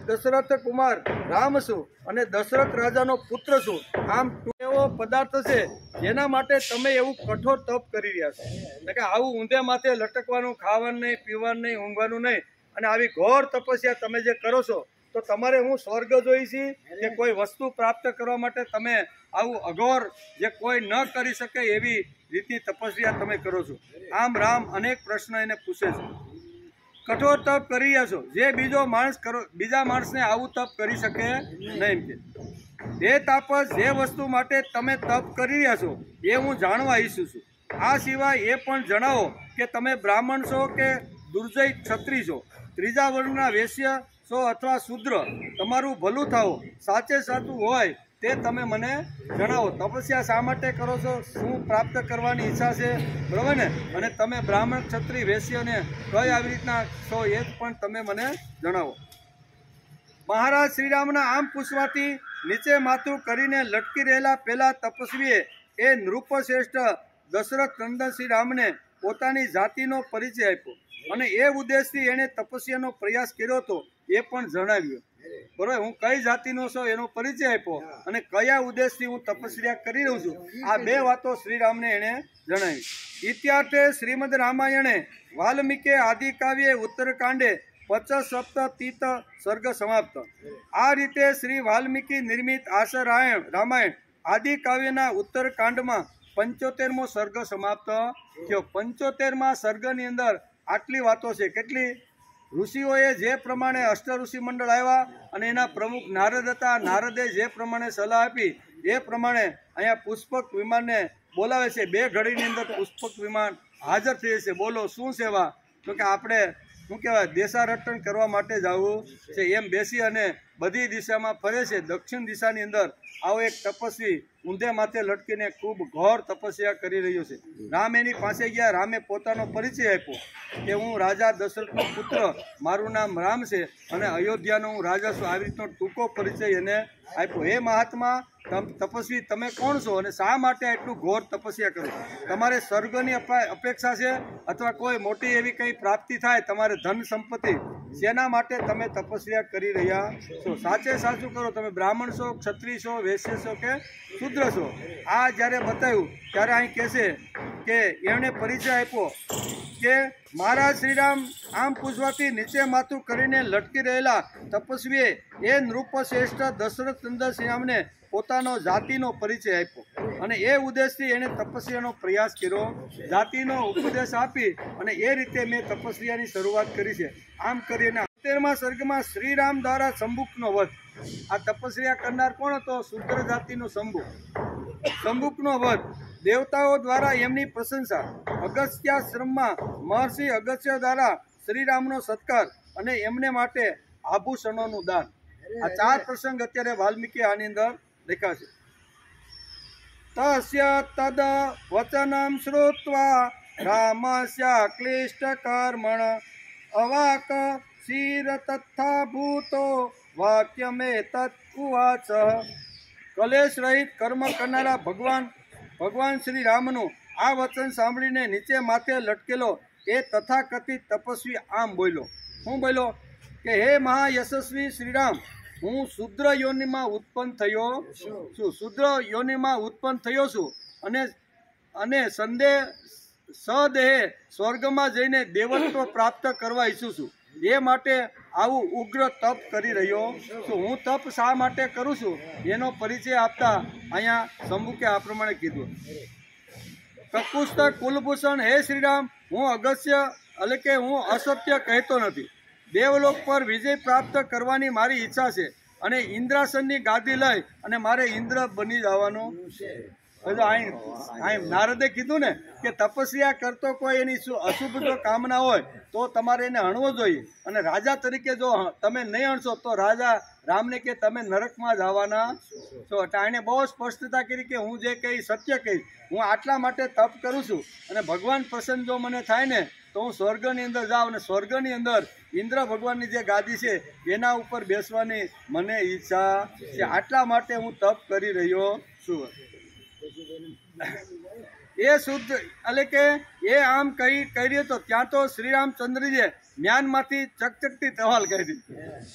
દશરથ કુમાર રામ છું અને દશરથ રાજાનો પુત્ર છું. આમ એવો પદાર્થ છે જેના માટે તમે એવું કઠોર તપ કરી રહ્યા છો. એટલે કે આવું ઊંધે માથે લટકવાનું, ખાવાનું નહીં, પીવાનું નહીં, ઊંઘવાનું નહીં, અને આવી ઘોર તપસ્યા તમે જે કરો છો તો તમારે હું સ્વર્ગ જોઈ છે કે કોઈ વસ્તુ પ્રાપ્ત કરવા માટે તમે આવું અઘોર જે કોઈ ન કરી શકે એવી રીતે તપસ્યા તમે કરો છો? આમ રામ અનેક પ્રશ્ન એને પૂછે છે. કઠોર તપ કરી રહ્યા છો જે બીજા માણસને આવું તપ કરી શકે નહીં. એ તાપસ જે વસ્તુ માટે તમે તપ કરી રહ્યા છો એ હું જાણવા ઈચ્છું છું. આ સિવાય એ પણ જણાવો કે તમે બ્રાહ્મણ છો કે દુર્જય ક્ષત્રિય છો, ત્રીજા વર્ગના વૈશ્ય છો અથવા શુદ્ર? તમારું ભલું થાઓ, સાચે સાચું હોય તે તમે મને જણાવો. તપસ્યા શા માટે કરો છો? શું પ્રાપ્ત કરવાની ઈચ્છા છે? બરાબર ને? અને તમે બ્રાહ્મણ, ક્ષત્રિય, વૈશ્યને કઈ આવી રીતના છો એ પણ તમે મને જણાવો. મહારાજ શ્રીરામના આમ પૂછવાથી નીચે માથું કરીને લટકી રહેલા પેલા તપસ્વીએ એ નૃપશ્રેષ્ઠ દશરથ નંદન શ્રીરામને પોતાની જાતિનો પરિચય આપ્યો અને એ ઉદ્દેશથી એણે તપસ્યાનો પ્રયાસ કર્યો હતો એ પણ જણાવ્યું. બરોબર, હું કઈ જાતિનો છું એનો પરિચય આપ્યો અને કયા ઉદ્દેશથી હું તપસ્યા કરી રહ્યો છું, આ બે વાતો શ્રીરામને એણે જણાવી. ઇત્યાર્થે શ્રીમદ રામાયણે વાલ્મીકે આદિકાવ્યે ઉત્તરકાંડે 50 સર્ગ સમાપ્ત. આ રીતે શ્રી વાલ્મીકી નિર્મિત આશર રામાયણ આદિકાવ્યના ઉત્તરકાંડમાં 75મો સર્ગ સમાપ્ત થયો. 75મા સર્ગની અંદર આટલી વાતો છે. કેટલી? ઋષિઓએ જે પ્રમાણે અષ્ટ ઋષિ મંડળ આવ્યા અને એના પ્રમુખ નારદ હતા. નારદે જે પ્રમાણે સલાહ આપી એ પ્રમાણે અહીંયા પુષ્પક વિમાનને બોલાવે છે. 2 ઘડીની અંદર પુષ્પક વિમાન હાજર થઈ જશે. બોલો શું સેવા? તો કે આપણે શું કહેવાય, દેશારટન કરવા માટે જ આવવું છે. એમ બેસી અને બધી દિશામાં ફરે છે. દક્ષિણ દિશાની અંદર આવો એક તપસ્વી ઊંધે માથે લટકીને ખૂબ ઘોર તપસ્યા કરી રહ્યો છે. રામ એની પાસે ગયા. રામે પોતાનો પરિચય આપ્યો કે હું રાજા દશરથનો પુત્ર, મારું નામ રામ છે અને અયોધ્યાનો હું રાજા છું. આવી રીતનો ટૂંકો પરિચય એને આપ્યો. હે મહાત્મા તપસ્વી, તમે કોણ છો અને શા માટે આટલું ઘોર તપસ્યા કરો? તમારે સ્વર્ગની અપેક્ષા છે અથવા કોઈ મોટી એવી કંઈ પ્રાપ્તિ થાય, તમારે ધન સંપત્તિ, શેના માટે તમે તપસ્યા કરી રહ્યા છો? સાચે સાચું કરો, તમે બ્રાહ્મણ છો, ક્ષત્રિય છો, વૈશ્ય છો કે શુદ્ર છો? આ જ્યારે બતાવ્યું ત્યારે અહીં કહેશે કે એમણે પરિચય આપ્યો કે મહારાજ શ્રીરામ આમ પૂછવાથી નીચે માથું કરીને લટકી રહેલા તપસ્વીએ એ નૃપશ્રેષ્ઠ દશરથ નંદન શ્રીરામને પોતાનો જાતિનો પરિચય આપ્યો અને એ ઉદ્દેશથી એણે તપસ્યાનો પ્રયાસ કર્યો. જાતિનો ઉપદેશ આપી અને એ રીતે મેં તપસ્યાની શરૂઆત કરી છે. આમ કરીને 70મા સર્ગમાં શ્રીરામ દ્વારા શંભુકનો વધ. આ તપસ્યા કરનાર કોણ હતો? શુદ્ર જાતિનો શંભુકનો વધ. દેવતાઓ દ્વારા એમની પ્રશંસા. અગસ્ત્યાશ્રમમાં મહર્ષિ અગસ્ત્ય દ્વારા શ્રીરામનો સત્કાર અને એમને માટે આભૂષણોનું દાન. આ 4 પ્રસંગ અત્યારે વાલ્મીકી આની અંદર લખ્યા છે. તસ્ય તદ વચનમ શ્રુત્વા રામસ્ય ક્લિષ્ટ કર્મણ અવાક શિર તથા ભૂતો વાક્યમે તત્ ઉવાચ. કલેશ રહિત કર્મ કરનારા ભગવાન શ્રી રામનું આ વચન સાંભળીને નીચે માથે લટકેલો એ તથાકથિત તપસ્વી આમ બોલ્યો. હું બોલ્યો કે હે મહાયશસ્વી શ્રીરામ, હું શુદ્ર યોનિમાં ઉત્પન્ન થયો છું. શુદ્ર યોનિમાં ઉત્પન્ન થયો છું અને સદેહે સ્વર્ગમાં જઈને દેવત્વ પ્રાપ્ત કરવા ઈચ્છું છું. એ માટે આવું ઉગ્ર તપ કરી રહ્યો છું. હું તપ શા માટે કરું છું એનો પરિચય આપતા અહીંયા શંભુકે આ પ્રમાણે કીધું. કકુસ્થ કુલભૂષણ, હે શ્રીરામ, હું અગસ્ય એટલે કે હું અસત્ય કહેતો નથી. દેવલોક પર વિજય પ્રાપ્ત કરવાની મારી ઈચ્છા છે અને ઇન્દ્રાસનની ગાદી લઈ અને મારે ઇન્દ્ર બની જવાનું છે. નારદે કીધું ને કે તપસ્યા કરતો કોઈ એની અશુભ જો કામના હોય તો તમારે એને હણવો જોઈએ, અને રાજા તરીકે જો તમે નહીં હણશો તો રાજા રામને કે તમે નરકમાં જવાના છો. એટલે એને બહુ સ્પષ્ટતા કરી કે હું જે કહીશ સત્ય કહીશ. હું આટલા માટે તપ કરું છું અને ભગવાન પ્રસન્ન જો મને થાય ને તો હું સ્વર્ગની અંદર જાઉં, અને સ્વર્ગની અંદર ઇન્દ્ર ભગવાનની જે ગાદી છે એના ઉપર બેસવાની મને ઈચ્છા છે. આટલા માટે હું તપ કરી રહ્યો છું. એ શુદ્ધ એટલે કે એ આમ કહી તો ત્યાં તો શ્રી રામચંદ્રજીએ જ્ઞાનમાંથી ચકચકતી તલવાર કરી.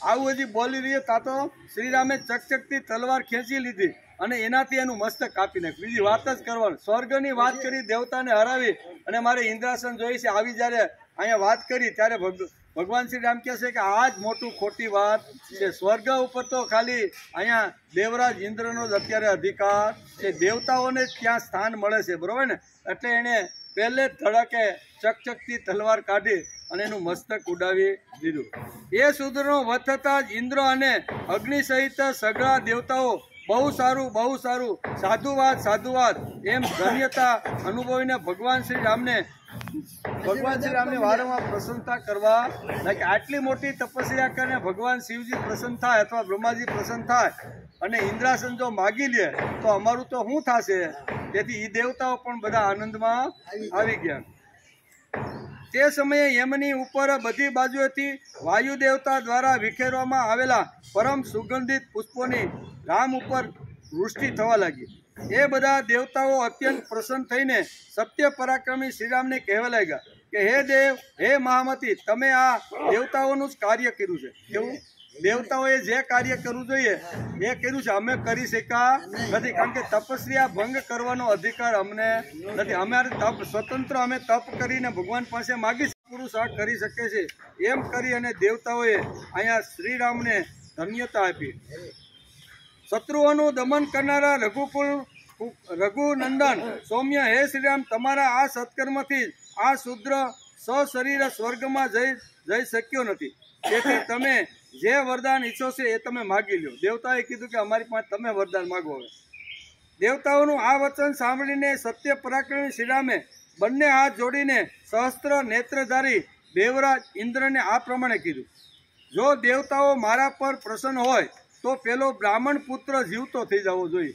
આવું હજી બોલી રહ્યો ત્યાં તો શ્રીરામે ચકચકતી તલવાર ખેંચી લીધી અને એનાથી એનું મસ્તક કાપી નાખ્યું. બીજી વાત જ કરવાનું. સ્વર્ગની વાત કરી, દેવતાને હરાવી અને મારે ઇન્દ્રાસન જોઈ છે આવી જ્યારે અહીંયા વાત કરી ત્યારે ભગવાન શ્રી રામ કહે છે કે આ જ મોટું ખોટી વાત છે. સ્વર્ગ ઉપર તો ખાલી અહીંયા દેવરાજ ઇન્દ્રનો જ અત્યારે અધિકાર છે. દેવતાઓને ત્યાં સ્થાન મળે છે, બરોબર ને? એટલે એણે પહેલે જ ધડાકે ચકચકતી તલવાર કાઢી અને એનું મસ્તક ઉડાવી દીધું. એ શુદ્રનો વધ થતાં જ ઇન્દ્ર અને અગ્નિ સહિત સગળા દેવતાઓ બહુ સારું સાધુવાદ એમ ધન્યતા અનુભવીને ભગવાન શ્રી રામને વારંવાર પ્રસન્નતા કરવા લાગે. આટલી મોટી તપસ્યા કરીને ભગવાન શિવજી પ્રસન્ન થાય અથવા બ્રહ્માજી પ્રસન્ન થાય અને ઇન્દ્રાસન જો માગી લે તો અમારું તો શું થશે? તેથી એ દેવતાઓ પણ બધા આનંદમાં આવી ગયા. તે સમયે યમની ઉપર બધી બાજુએથી વાયુ દેવતા દ્વારા વિખેરવામાં આવેલા પરમ સુગંધિત પુષ્પોની રામ ઉપર વૃષ્ટિ થવા લાગી. એ બધા દેવતાઓ અત્યંત પ્રસન્ન થઈને સત્ય પરાક્રમી શ્રીરામને કહેવા લાગ્યા કે હે દેવ, હે મહામતી, તમે આ દેવતાઓનું જ કાર્ય કર્યું છે. કેવું? દેવતાઓએ જે કાર્ય કરવું જોઈએ એ કર્યું છે. અમે કરી શક્યા નથી, કારણ કે તપસ્યા ભંગ કરવાનો અધિકાર અમને નથી. અમારે તપ સ્વતંત્ર અમે તપ કરીને ભગવાન પાસે માગી પુરુષ આ કરી શકે છે. એમ કરી અને દેવતાઓએ અહીંયા શ્રીરામને ધન્યતા આપી. શત્રુઓનું દમન કરનારા રઘુનંદન સૌમ્ય, હે શ્રીરામ, તમારા આ સત્કર્મથી આ શુદ્ર સશરીર સ્વર્ગમાં જઈ શક્યો નથી. તેથી તમે જે વરદાન ઈચ્છો છે એ તમે માગી લો. દેવતાએ કીધું કે અમારી પાસે તમે વરદાન માગો. હવે દેવતાઓનું આ વચન સાંભળીને સત્ય પરાક્રમી શ્રીરામે બંને હાથ જોડીને સહસ્ત્ર નેત્રધારી દેવરાજ ઇન્દ્રને આ પ્રમાણે કીધું, જો દેવતાઓ મારા પર પ્રસન્ન હોય તો પેલો બ્રાહ્મણ પુત્ર જીવતો થઈ જવો જોઈએ.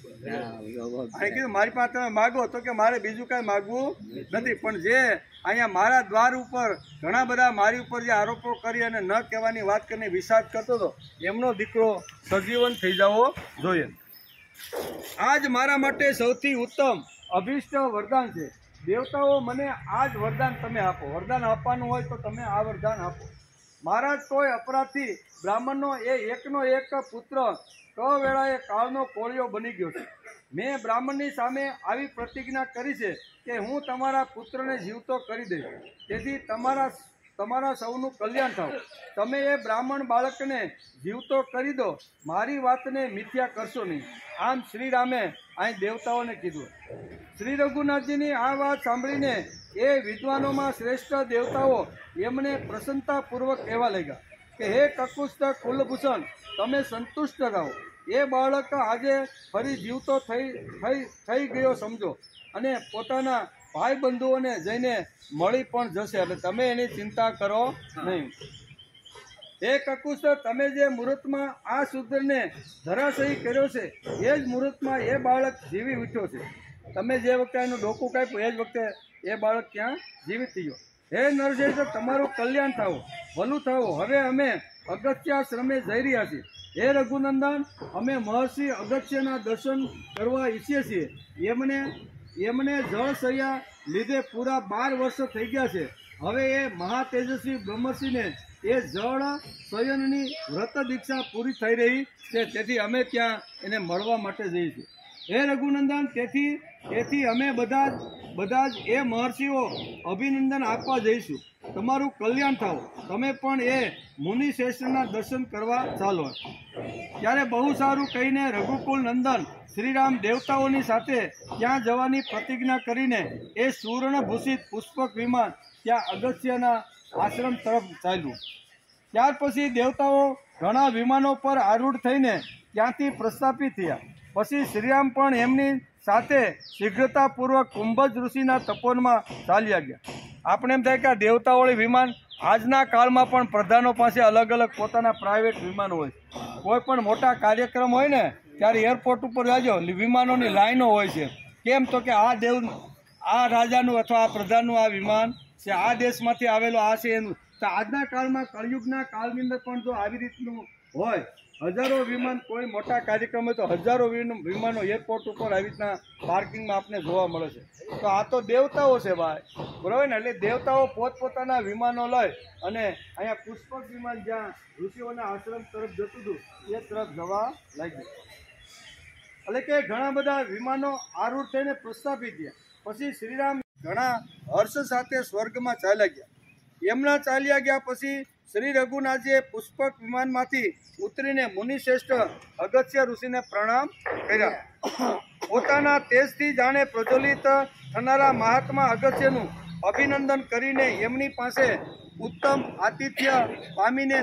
અને કીધું મારી પાસે તમે માગો તો કે મારે બીજું કાંઈ માગવું નથી, પણ જે અહીંયા મારા દ્વાર ઉપર ઘણા બધા મારી ઉપર જે આરોપો કરી અને ન કહેવાની વાત કરીને વિષાદ કરતો હતો એમનો દીકરો સજીવન થઈ જવો જોઈએ. આ જ મારા માટે સૌથી ઉત્તમ અભિષ્ટ વરદાન છે. દેવતાઓ મને આ જ વરદાન તમે આપો. વરદાન આપવાનું હોય તો તમે આ વરદાન આપો. મહારાજ, કોઈ અપરાધથી બ્રાહ્મણનો એ એકનો એક પુત્ર વેળાએ કાળનો કોળિયો બની ગયો છે. મેં બ્રાહ્મણની સામે આવી પ્રતિજ્ઞા કરી છે કે હું તમારા પુત્રને જીવતો કરી દઈશ. તેથી તમારા સૌનું કલ્યાણ થાવ. તમે એ બ્રાહ્મણ બાળકને જીવતો કરી દો. મારી વાતને મિથ્યા કરશો નહીં. આમ શ્રીરામે અહીં દેવતાઓને કીધું. શ્રી રઘુનાથજીની આ વાત સાંભળીને એ વિદ્વાનોમાં શ્રેષ્ઠ દેવતાઓ એમને પ્રસન્નતાપૂર્વક કહેવા લાગ્યા કે હે કકુસ્થ કુલભૂષણ, તમે સંતુષ્ટ રહો. એ બાળક આજે ફરી જીવતો થઈ ગયો સમજો અને પોતાના ભાઈ બંધુઓને જઈને મળી પણ જશે. એટલે તમે એની ચિંતા કરો નહીં. હે કકુસ્થ, તમે જે મુહૂર્તમાં આ શૂદ્રને ધરાશયી કર્યો છે એ જ મુહૂર્તમાં એ બાળક જીવી ઉઠ્યો છે. તમે જે વખતે એનું ડોકું કાપ્યું એ જ વખતે એ બાળક ત્યાં જીવિત થયો. હે નરશ્રેષ્ઠ, તમારું કલ્યાણ થાવું, ભલું થવું. હવે અમે અગત્યાશ્રમે જઈ રહ્યા છીએ. હે રઘુનંદન, અમે મહર્ષિ અગત્યના દર્શન કરવા ઈચ્છીએ છીએ. એમને જળશૈયા લીધે પૂરા 12 વર્ષ થઈ ગયા છે. હવે એ મહાતેજસ્વી બ્રહ્મર્ષિને એ જળ શયનની વ્રત દીક્ષા પૂરી થઈ રહી છે. તેથી અમે ત્યાં એને મળવા માટે જઈએ છીએ. હે રઘુનંદન, તેથી અમે બધા બધા જ એ મહર્ષિઓ અભિનંદન આપવા જઈશું. તમારું કલ્યાણ થાવ. તમે પણ એ મુનિ શ્રેષ્ઠના દર્શન કરવા ચાલો. ત્યારે બહુ સારું કહીને રઘુકુલ નંદન શ્રીરામ દેવતાઓની સાથે ત્યાં જવાની પ્રતિજ્ઞા કરીને એ સુવર્ણભૂષિત પુષ્પક વિમાન ત્યાં અગસ્ત્યના આશ્રમ તરફ ચાલ્યું. ત્યાર પછી દેવતાઓ ઘણા વિમાનો પર આરૂઢ થઈને ત્યાંથી પ્રસ્થાપિત થયા. પછી શ્રીરામ પણ એમની સાથે શીઘ્રતાપૂર્વક કુંભજ ઋષિના તપોવનમાં ચાલ્યા ગયા. આપણે એમ થાય કે આ દેવતાઓળી વિમાન આજના કાળમાં પણ પ્રધાનો પાસે અલગ અલગ પોતાના પ્રાઇવેટ વિમાનો હોય. કોઈ પણ મોટા કાર્યક્રમ હોય ને ત્યારે એરપોર્ટ ઉપર જાજો વિમાનોની લાઈનો હોય છે. કેમ તો કે આ રાજાનું અથવા આ પ્રધાનનું આ વિમાન છે, આ દેશમાંથી આવેલો આ છે એનું. તો આજના કાળમાં કળયુગના કાળની અંદર પણ જો આવી રીતનું હોય, હજારો વિમાન કોઈ મોટા કાર્યક્રમ હોય તો હજારો વિમાનો એરપોર્ટ ઉપર આવી રીતના પાર્કિંગમાં આપણે જોવા મળે છે. તો આ તો દેવતાઓ છે ભાઈ, બરાબર ને. એટલે દેવતાઓ પોતપોતાના વિમાનો લઈ અને અહીંયા પુષ્પક વિમાન જ્યાં ઋષિઓના આશ્રમ તરફ જતું હતું એ તરફ જવા લાગ્યું. એટલે કે ઘણા બધા વિમાનો આરૂઢ થઈને પ્રસ્થાપિત થયા. પછી શ્રીરામ ઘણા હર્ષ સાથે સ્વર્ગમાં ચાલ્યા ગયા. એમના ચાલ્યા ગયા પછી શ્રી રઘુનાથજીએ પુષ્પક વિમાનમાંથી ઉતરીને મુનિશ્રેષ્ઠ અગસ્ત્ય ઋષિને પ્રણામ કર્યા. પોતાના તેજથી જાણે પ્રજ્વલિત થનારા મહાત્મા અગસ્ત્યનું અભિનંદન કરીને એમની પાસે ઉત્તમ આતિથ્ય પામીને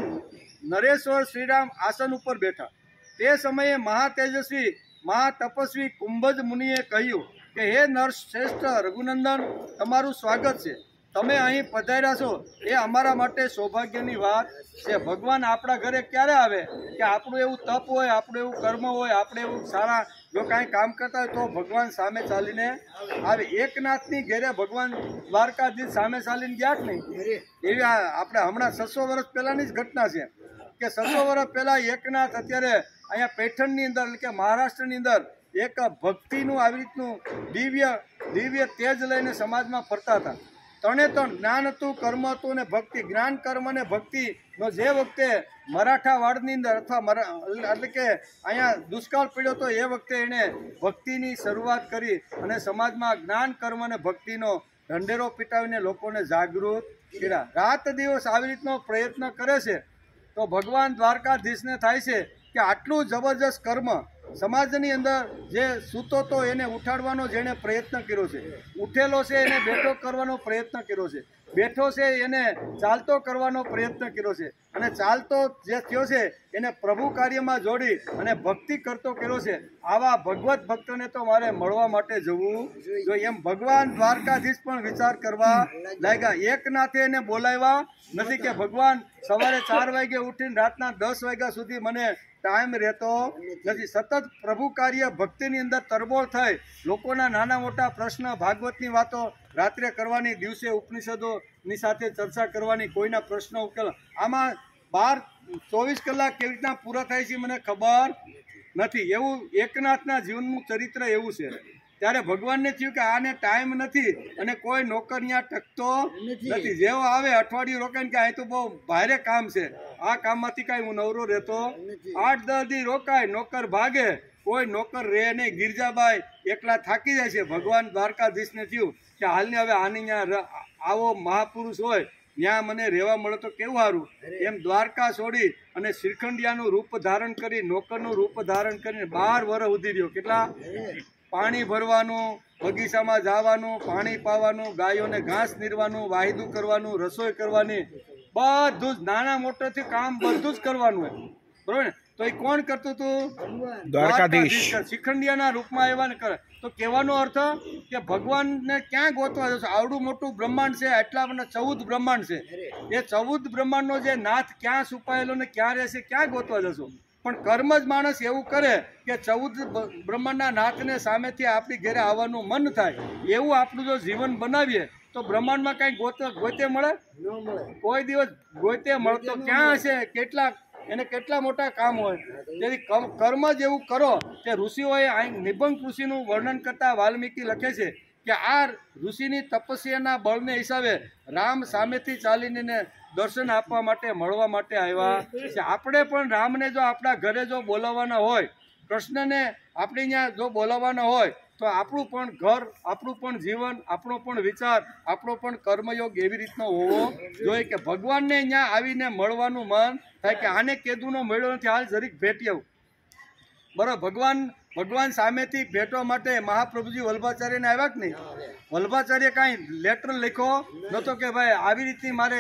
નરેશ્વર શ્રીરામ આસન ઉપર બેઠા. તે સમયે મહાતેજસ્વી મહાતપસ્વી કુંભજ મુનિએ કહ્યું કે હે નરશ્રેષ્ઠ રઘુનંદન, તમારું સ્વાગત છે. તમે અહીં પધાર્યા છો એ અમારા માટે સૌભાગ્યની વાત છે. ભગવાન આપણા ઘરે ક્યારે આવે કે આપણું એવું તપ હોય, આપણું એવું કર્મ હોય, આપણે એવું સારા જો કાંઈ કામ કરતા હોય તો ભગવાન સામે ચાલીને આવે. એકનાથની ઘેરે ભગવાન દ્વારકાધીશ સામે ચાલીને ગયા જ નહીં. એવી આપણે હમણાં 600 વર્ષ પહેલાંની જ ઘટના છે કે 600 વર્ષ પહેલાં એકનાથ અત્યારે અહીંયા પેઠણની અંદર એટલે કે મહારાષ્ટ્રની અંદર એક ભક્તિનું આવી રીતનું દિવ્ય તેજ લઈને સમાજમાં ફરતા હતા. ત્રણે ત્રણ જ્ઞાન હતું, કર્મ હતું અને ભક્તિ. જ્ઞાન, કર્મ અને ભક્તિનો જે વખતે મરાઠા વાડની અંદર અથવા એટલે કે અહીંયા દુષ્કાળ પડ્યો તો એ વખતે એણે ભક્તિની શરૂઆત કરી અને સમાજમાં જ્ઞાન, કર્મ અને ભક્તિનો ઢંઢેરો પીટાવીને લોકોને જાગૃત કર્યા. રાત દિવસ આવી રીતનો પ્રયત્ન કરે છે તો ભગવાન દ્વારકાધીશને થાય છે કે આટલું જબરજસ્ત કર્મ સમાજની અંદર જે સૂતો તો એને ઉઠાડવાનો જેણે પ્રયત્ન કર્યો છે, ઉઠેલો છે એને બેઠો કરવાનો પ્રયત્ન કર્યો છે, બેઠો છે એને ચાલતો કરવાનો પ્રયત્ન કર્યો છે અને ચાલતો જે થયો છે એને પ્રભુ કાર્યમાં જોડી અને ભક્તિ કરતો કર્યો છે. આવા ભગવત ભક્તોને તો મારે મળવા માટે જવું જોઈએ. એમ ભગવાન દ્વારકાધીશ પણ વિચાર કરવા લાગ્યા. એકનાથે એને બોલાવ્યા નથી કે ભગવાન સવારે 4 વાગે ઉઠીને રાતના 10 વાગ્યા સુધી મને ટાઈમ રહેતો નથી. સતત પ્રભુ કાર્ય ભક્તિની અંદર તરબોળ થઈ લોકોના નાના મોટા પ્રશ્ન, ભાગવતની વાતો રાત્રે કરવાની, દિવસે ઉપનિષદોની સાથે ચર્ચા કરવાની, કોઈના પ્રશ્નો ઉકેલ. આમાં 12-24 કલાક કેવી રીતના પૂરા થાય છે મને ખબર નથી. એવું એકનાથના જીવનનું ચરિત્ર એવું છે. ત્યારે ભગવાનને થયું કે આને ટાઈમ નથી અને કોઈ નોકર ત્યાં ટકતો નથી. જેવો આવે અઠવાડિયું રોકાઈને કે અહીં તો બહુ ભારે કામ છે, આ કામમાંથી કાંઈ હું નવરો રહેતો 8-10 દી રોકાય, નોકર ભાગે, કોઈ નોકર રહે નહીં. ગિરજાબાઈ એકલા થાકી જાય છે. ભગવાન દ્વારકાધીશને થયું કે હાલને હવે આની ત્યાં આવો મહાપુરુષ હોય ત્યાં મને રહેવા મળે તો કેવું સારું. એમ દ્વારકા છોડી અને શ્રીખંડિયાનું રૂપ ધારણ કરી, નોકરનું રૂપ ધારણ કરીને 12 વર્ષ સુધી રહ્યો. કેટલા? પાણી ભરવાનું, બગીચામાં જવાનું, પાણી પાવાનું, ગાયોને ઘાસ નીરવાનું, વાહિદું કરવાનું, રસોઈ કરવાની, બધું જ નાના મોટેથી કામ બધું જ કરવાનું હોય, બરોબર ને. તો એ કોણ કરતું હતું? દ્વારકાધીશ. શિખંડિયાના રૂપમાં આવ્યા ને કરે. તો કહેવાનો અર્થ કે ભગવાનને ક્યાં ગોતવા જશો? આવડું મોટું બ્રહ્માંડ છે, આટલા બધા 14 બ્રહ્માંડ છે. એ 14 બ્રહ્માંડનો જે નાથ ક્યાં છુપાયેલો ને ક્યાં રહેશે, ક્યાં ગોતવા જશો? પણ કર્મ જ માણસ એવું કરે કે 14 બ્રહ્માંડના નાથને સામેથી આપણી ઘરે આવવાનું મન થાય. એવું આપણું જો જીવન બનાવીએ તો બ્રહ્માંડમાં કાંઈ ગોતે મળે? કોઈ દિવસ ગોતે મળતો ક્યાં હશે? કેટલા મોટા કામ હોય. તેથી કર્મ જ એવું કરો કે ઋષિઓએ અહીં નિબંધ ઋષિનું વર્ણન કરતા વાલ્મીકી લખે છે કે આ ઋષિની તપસ્યાના બળને હિસાબે રામ સામેથી ચાલીને દર્શન આપવા માટે, મળવા માટે આવ્યા છે. આપણે પણ રામને જો આપણા ઘરે જો બોલાવવાના હોય, કૃષ્ણને આપણે અહીંયા જો બોલાવવાના હોય તો આપણું પણ ઘર, આપણું પણ જીવન, આપણો પણ વિચાર, આપણો પણ કર્મયોગ એવી રીતનો હોવો જોઈએ કે ભગવાનને અહીંયા આવીને મળવાનું મન થાય કે આને કેદુનો મળ્યો નથી, હાલ જરીક ભેટી આવું. બરાબર, ભગવાન સામેથી ભેટવા માટે મહાપ્રભુજી વલ્ભાચાર્યને આવ્યા કે નહીં? વલ્ભાચાર્ય કાંઈ લેટર લખ્યો નહોતો કે ભાઈ આવી રીતની મારે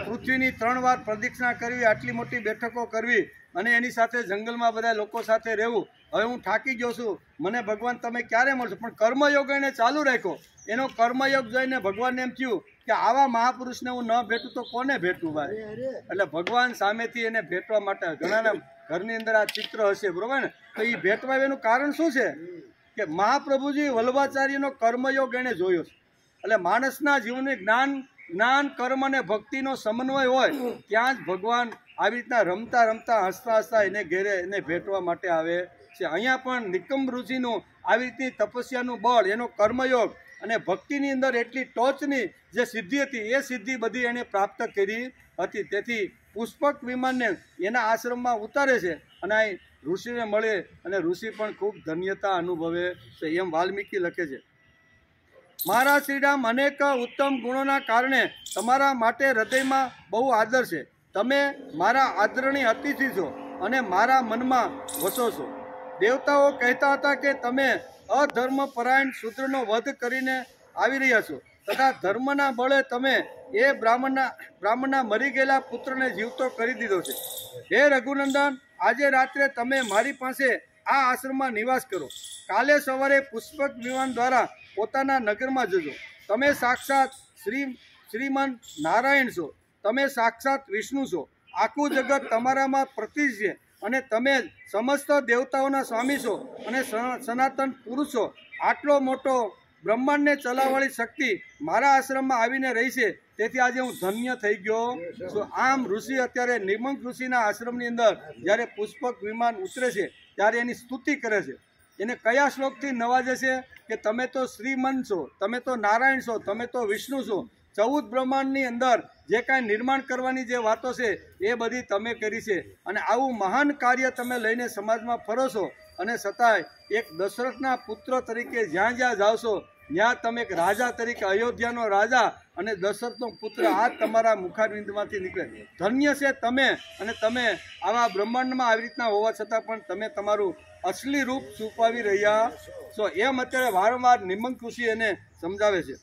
પૃથ્વીની 3 વાર પ્રદક્ષિણા કરવી, આટલી મોટી બેઠકો કરવી અને એની સાથે જંગલમાં બધા લોકો સાથે રહેવું. હવે હું થાકી ગયો છું, મને ભગવાન તમે ક્યારે મળશો? પણ કર્મયોગ એને ચાલુ રાખ્યો. એનો કર્મયોગ જોઈને ભગવાનને એમ થયું કે આવા મહાપુરુષને હું ન ભેટું તો કોને ભેટું ભાઈ? એટલે ભગવાન સામેથી એને ભેટવા માટે, ઘણાના ઘરની અંદર આ ચિત્ર હશે, બરોબર ને? તો એ ભેટવા એનું કારણ શું છે કે મહાપ્રભુજી વલ્ભાચાર્યનો કર્મયોગ એને જોયો છે. એટલે માણસના જીવનને જ્ઞાન કર્મ અને ભક્તિનો સમન્વય હોય ત્યાં જ ભગવાન આવી રીતના રમતા રમતા હસતા હસતા એને ઘેરે એને ભેટવા માટે આવે છે. અહીંયા પણ નિકમ ઋષિનું આવી રીતની તપસ્યાનું બળ, એનો કર્મયોગ અને ભક્તિની અંદર એટલી ટોચની જે સિદ્ધિ હતી એ સિદ્ધિ બધી એને પ્રાપ્ત કરી હતી. તેથી પુષ્પક વિમાનને એના આશ્રમમાં ઉતારે છે અને અહીં ઋષિને મળે અને ઋષિ પણ ખૂબ ધન્યતા અનુભવે છે, એમ વાલ્મીકી લખે છે. મારા શ્રીરામ, અનેક ઉત્તમ ગુણોના કારણે તમારા માટે હૃદયમાં બહુ આદર છે. તમે મારા આદરણીય અતિથિ છો અને મારા મનમાં વસો છો. દેવતાઓ કહેતા હતા કે તમે અધર્મપરાયણ શૂદ્રનો વધ કરીને આવી રહ્યા છો તથા ધર્મના બળે તમે એ બ્રાહ્મણના મરી ગયેલા પુત્રને જીવતો કરી દીધો છે. હે રઘુનંદન, આજે રાત્રે તમે મારી પાસે આ આશ્રમમાં નિવાસ કરો. કાલે સવારે પુષ્પક વિમાન દ્વારા પોતાના નગરમાં જજો. તમે સાક્ષાત શ્રીમન નારાયણ છો, તમે સાક્ષાત વિષ્ણુ છો. આખું જગત તમારામાં પ્રતિષ્ઠ છે અને તમે સમસ્ત દેવતાઓના સ્વામી છો અને સનાતન પુરુષ છો. આટલો મોટો બ્રહ્માંડને ચલાવવાળી શક્તિ મારા આશ્રમમાં આવીને રહી છે, તેથી આજે હું ધન્ય થઈ ગયો છું. આમ ઋષિ અત્યારે નિમંક ઋષિના આશ્રમની અંદર જ્યારે પુષ્પક વિમાન ઉતરે છે ત્યારે એની સ્તુતિ કરે છે. એને કયા શ્લોકથી નવાજે છે કે તમે તો શ્રીમન છો, તમે તો નારાયણ છો, તમે તો વિષ્ણુ છો. 14 બ્રહ્માંડની અંદર જે કાંઈ નિર્માણ કરવાની જે વાતો છે એ બધી તમે કરી છે અને આવું મહાન કાર્ય તમે લઈને સમાજમાં ફરો છો અને છતાંય એક દશરથના પુત્ર તરીકે જ્યાં જ્યાં જાઓ છો ત્યાં તમે એક રાજા તરીકે, અયોધ્યાનો રાજા અને દશરથનો પુત્ર, આ તમારા મુખારવિંદમાંથી નીકળે. ધન્ય છે તમે, અને તમે આવા બ્રહ્માંડમાં આવી રીતના હોવા છતાં પણ તમે તમારું અસલી રૂપ છુપાવી રહ્યા છો. એમ અત્યારે વારંવાર નિમંક ઋષિ એને સમજાવે છે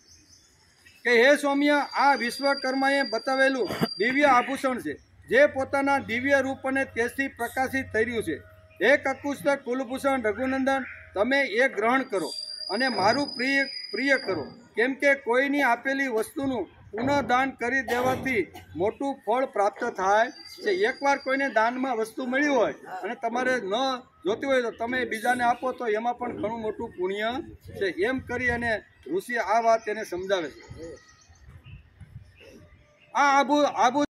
કે હે સૌમ્ય, આ વિશ્વકર્માએ બતાવેલું દિવ્ય આભૂષણ છે જે પોતાના દિવ્ય રૂપ અને તેજથી પ્રકાશિત થઈ રહ્યું છે. હે કકુસ્થ કુલભૂષણ રઘુનંદન, તમે એ ગ્રહણ કરો અને મારું પ્રિય કરો, કેમ કે કોઈની આપેલી વસ્તુનું પુનઃદાન કરી દેવાથી મોટું ફળ પ્રાપ્ત થાય છે. એકવાર કોઈને દાનમાં વસ્તુ મળી હોય અને તમારે ન જોતી હોય તો તમે બીજાને આપો તો એમાં પણ ઘણું મોટું પુણ્ય છે. એમ કરી અને ઋષિ આ વાત એને સમજાવે છે. આ આબુ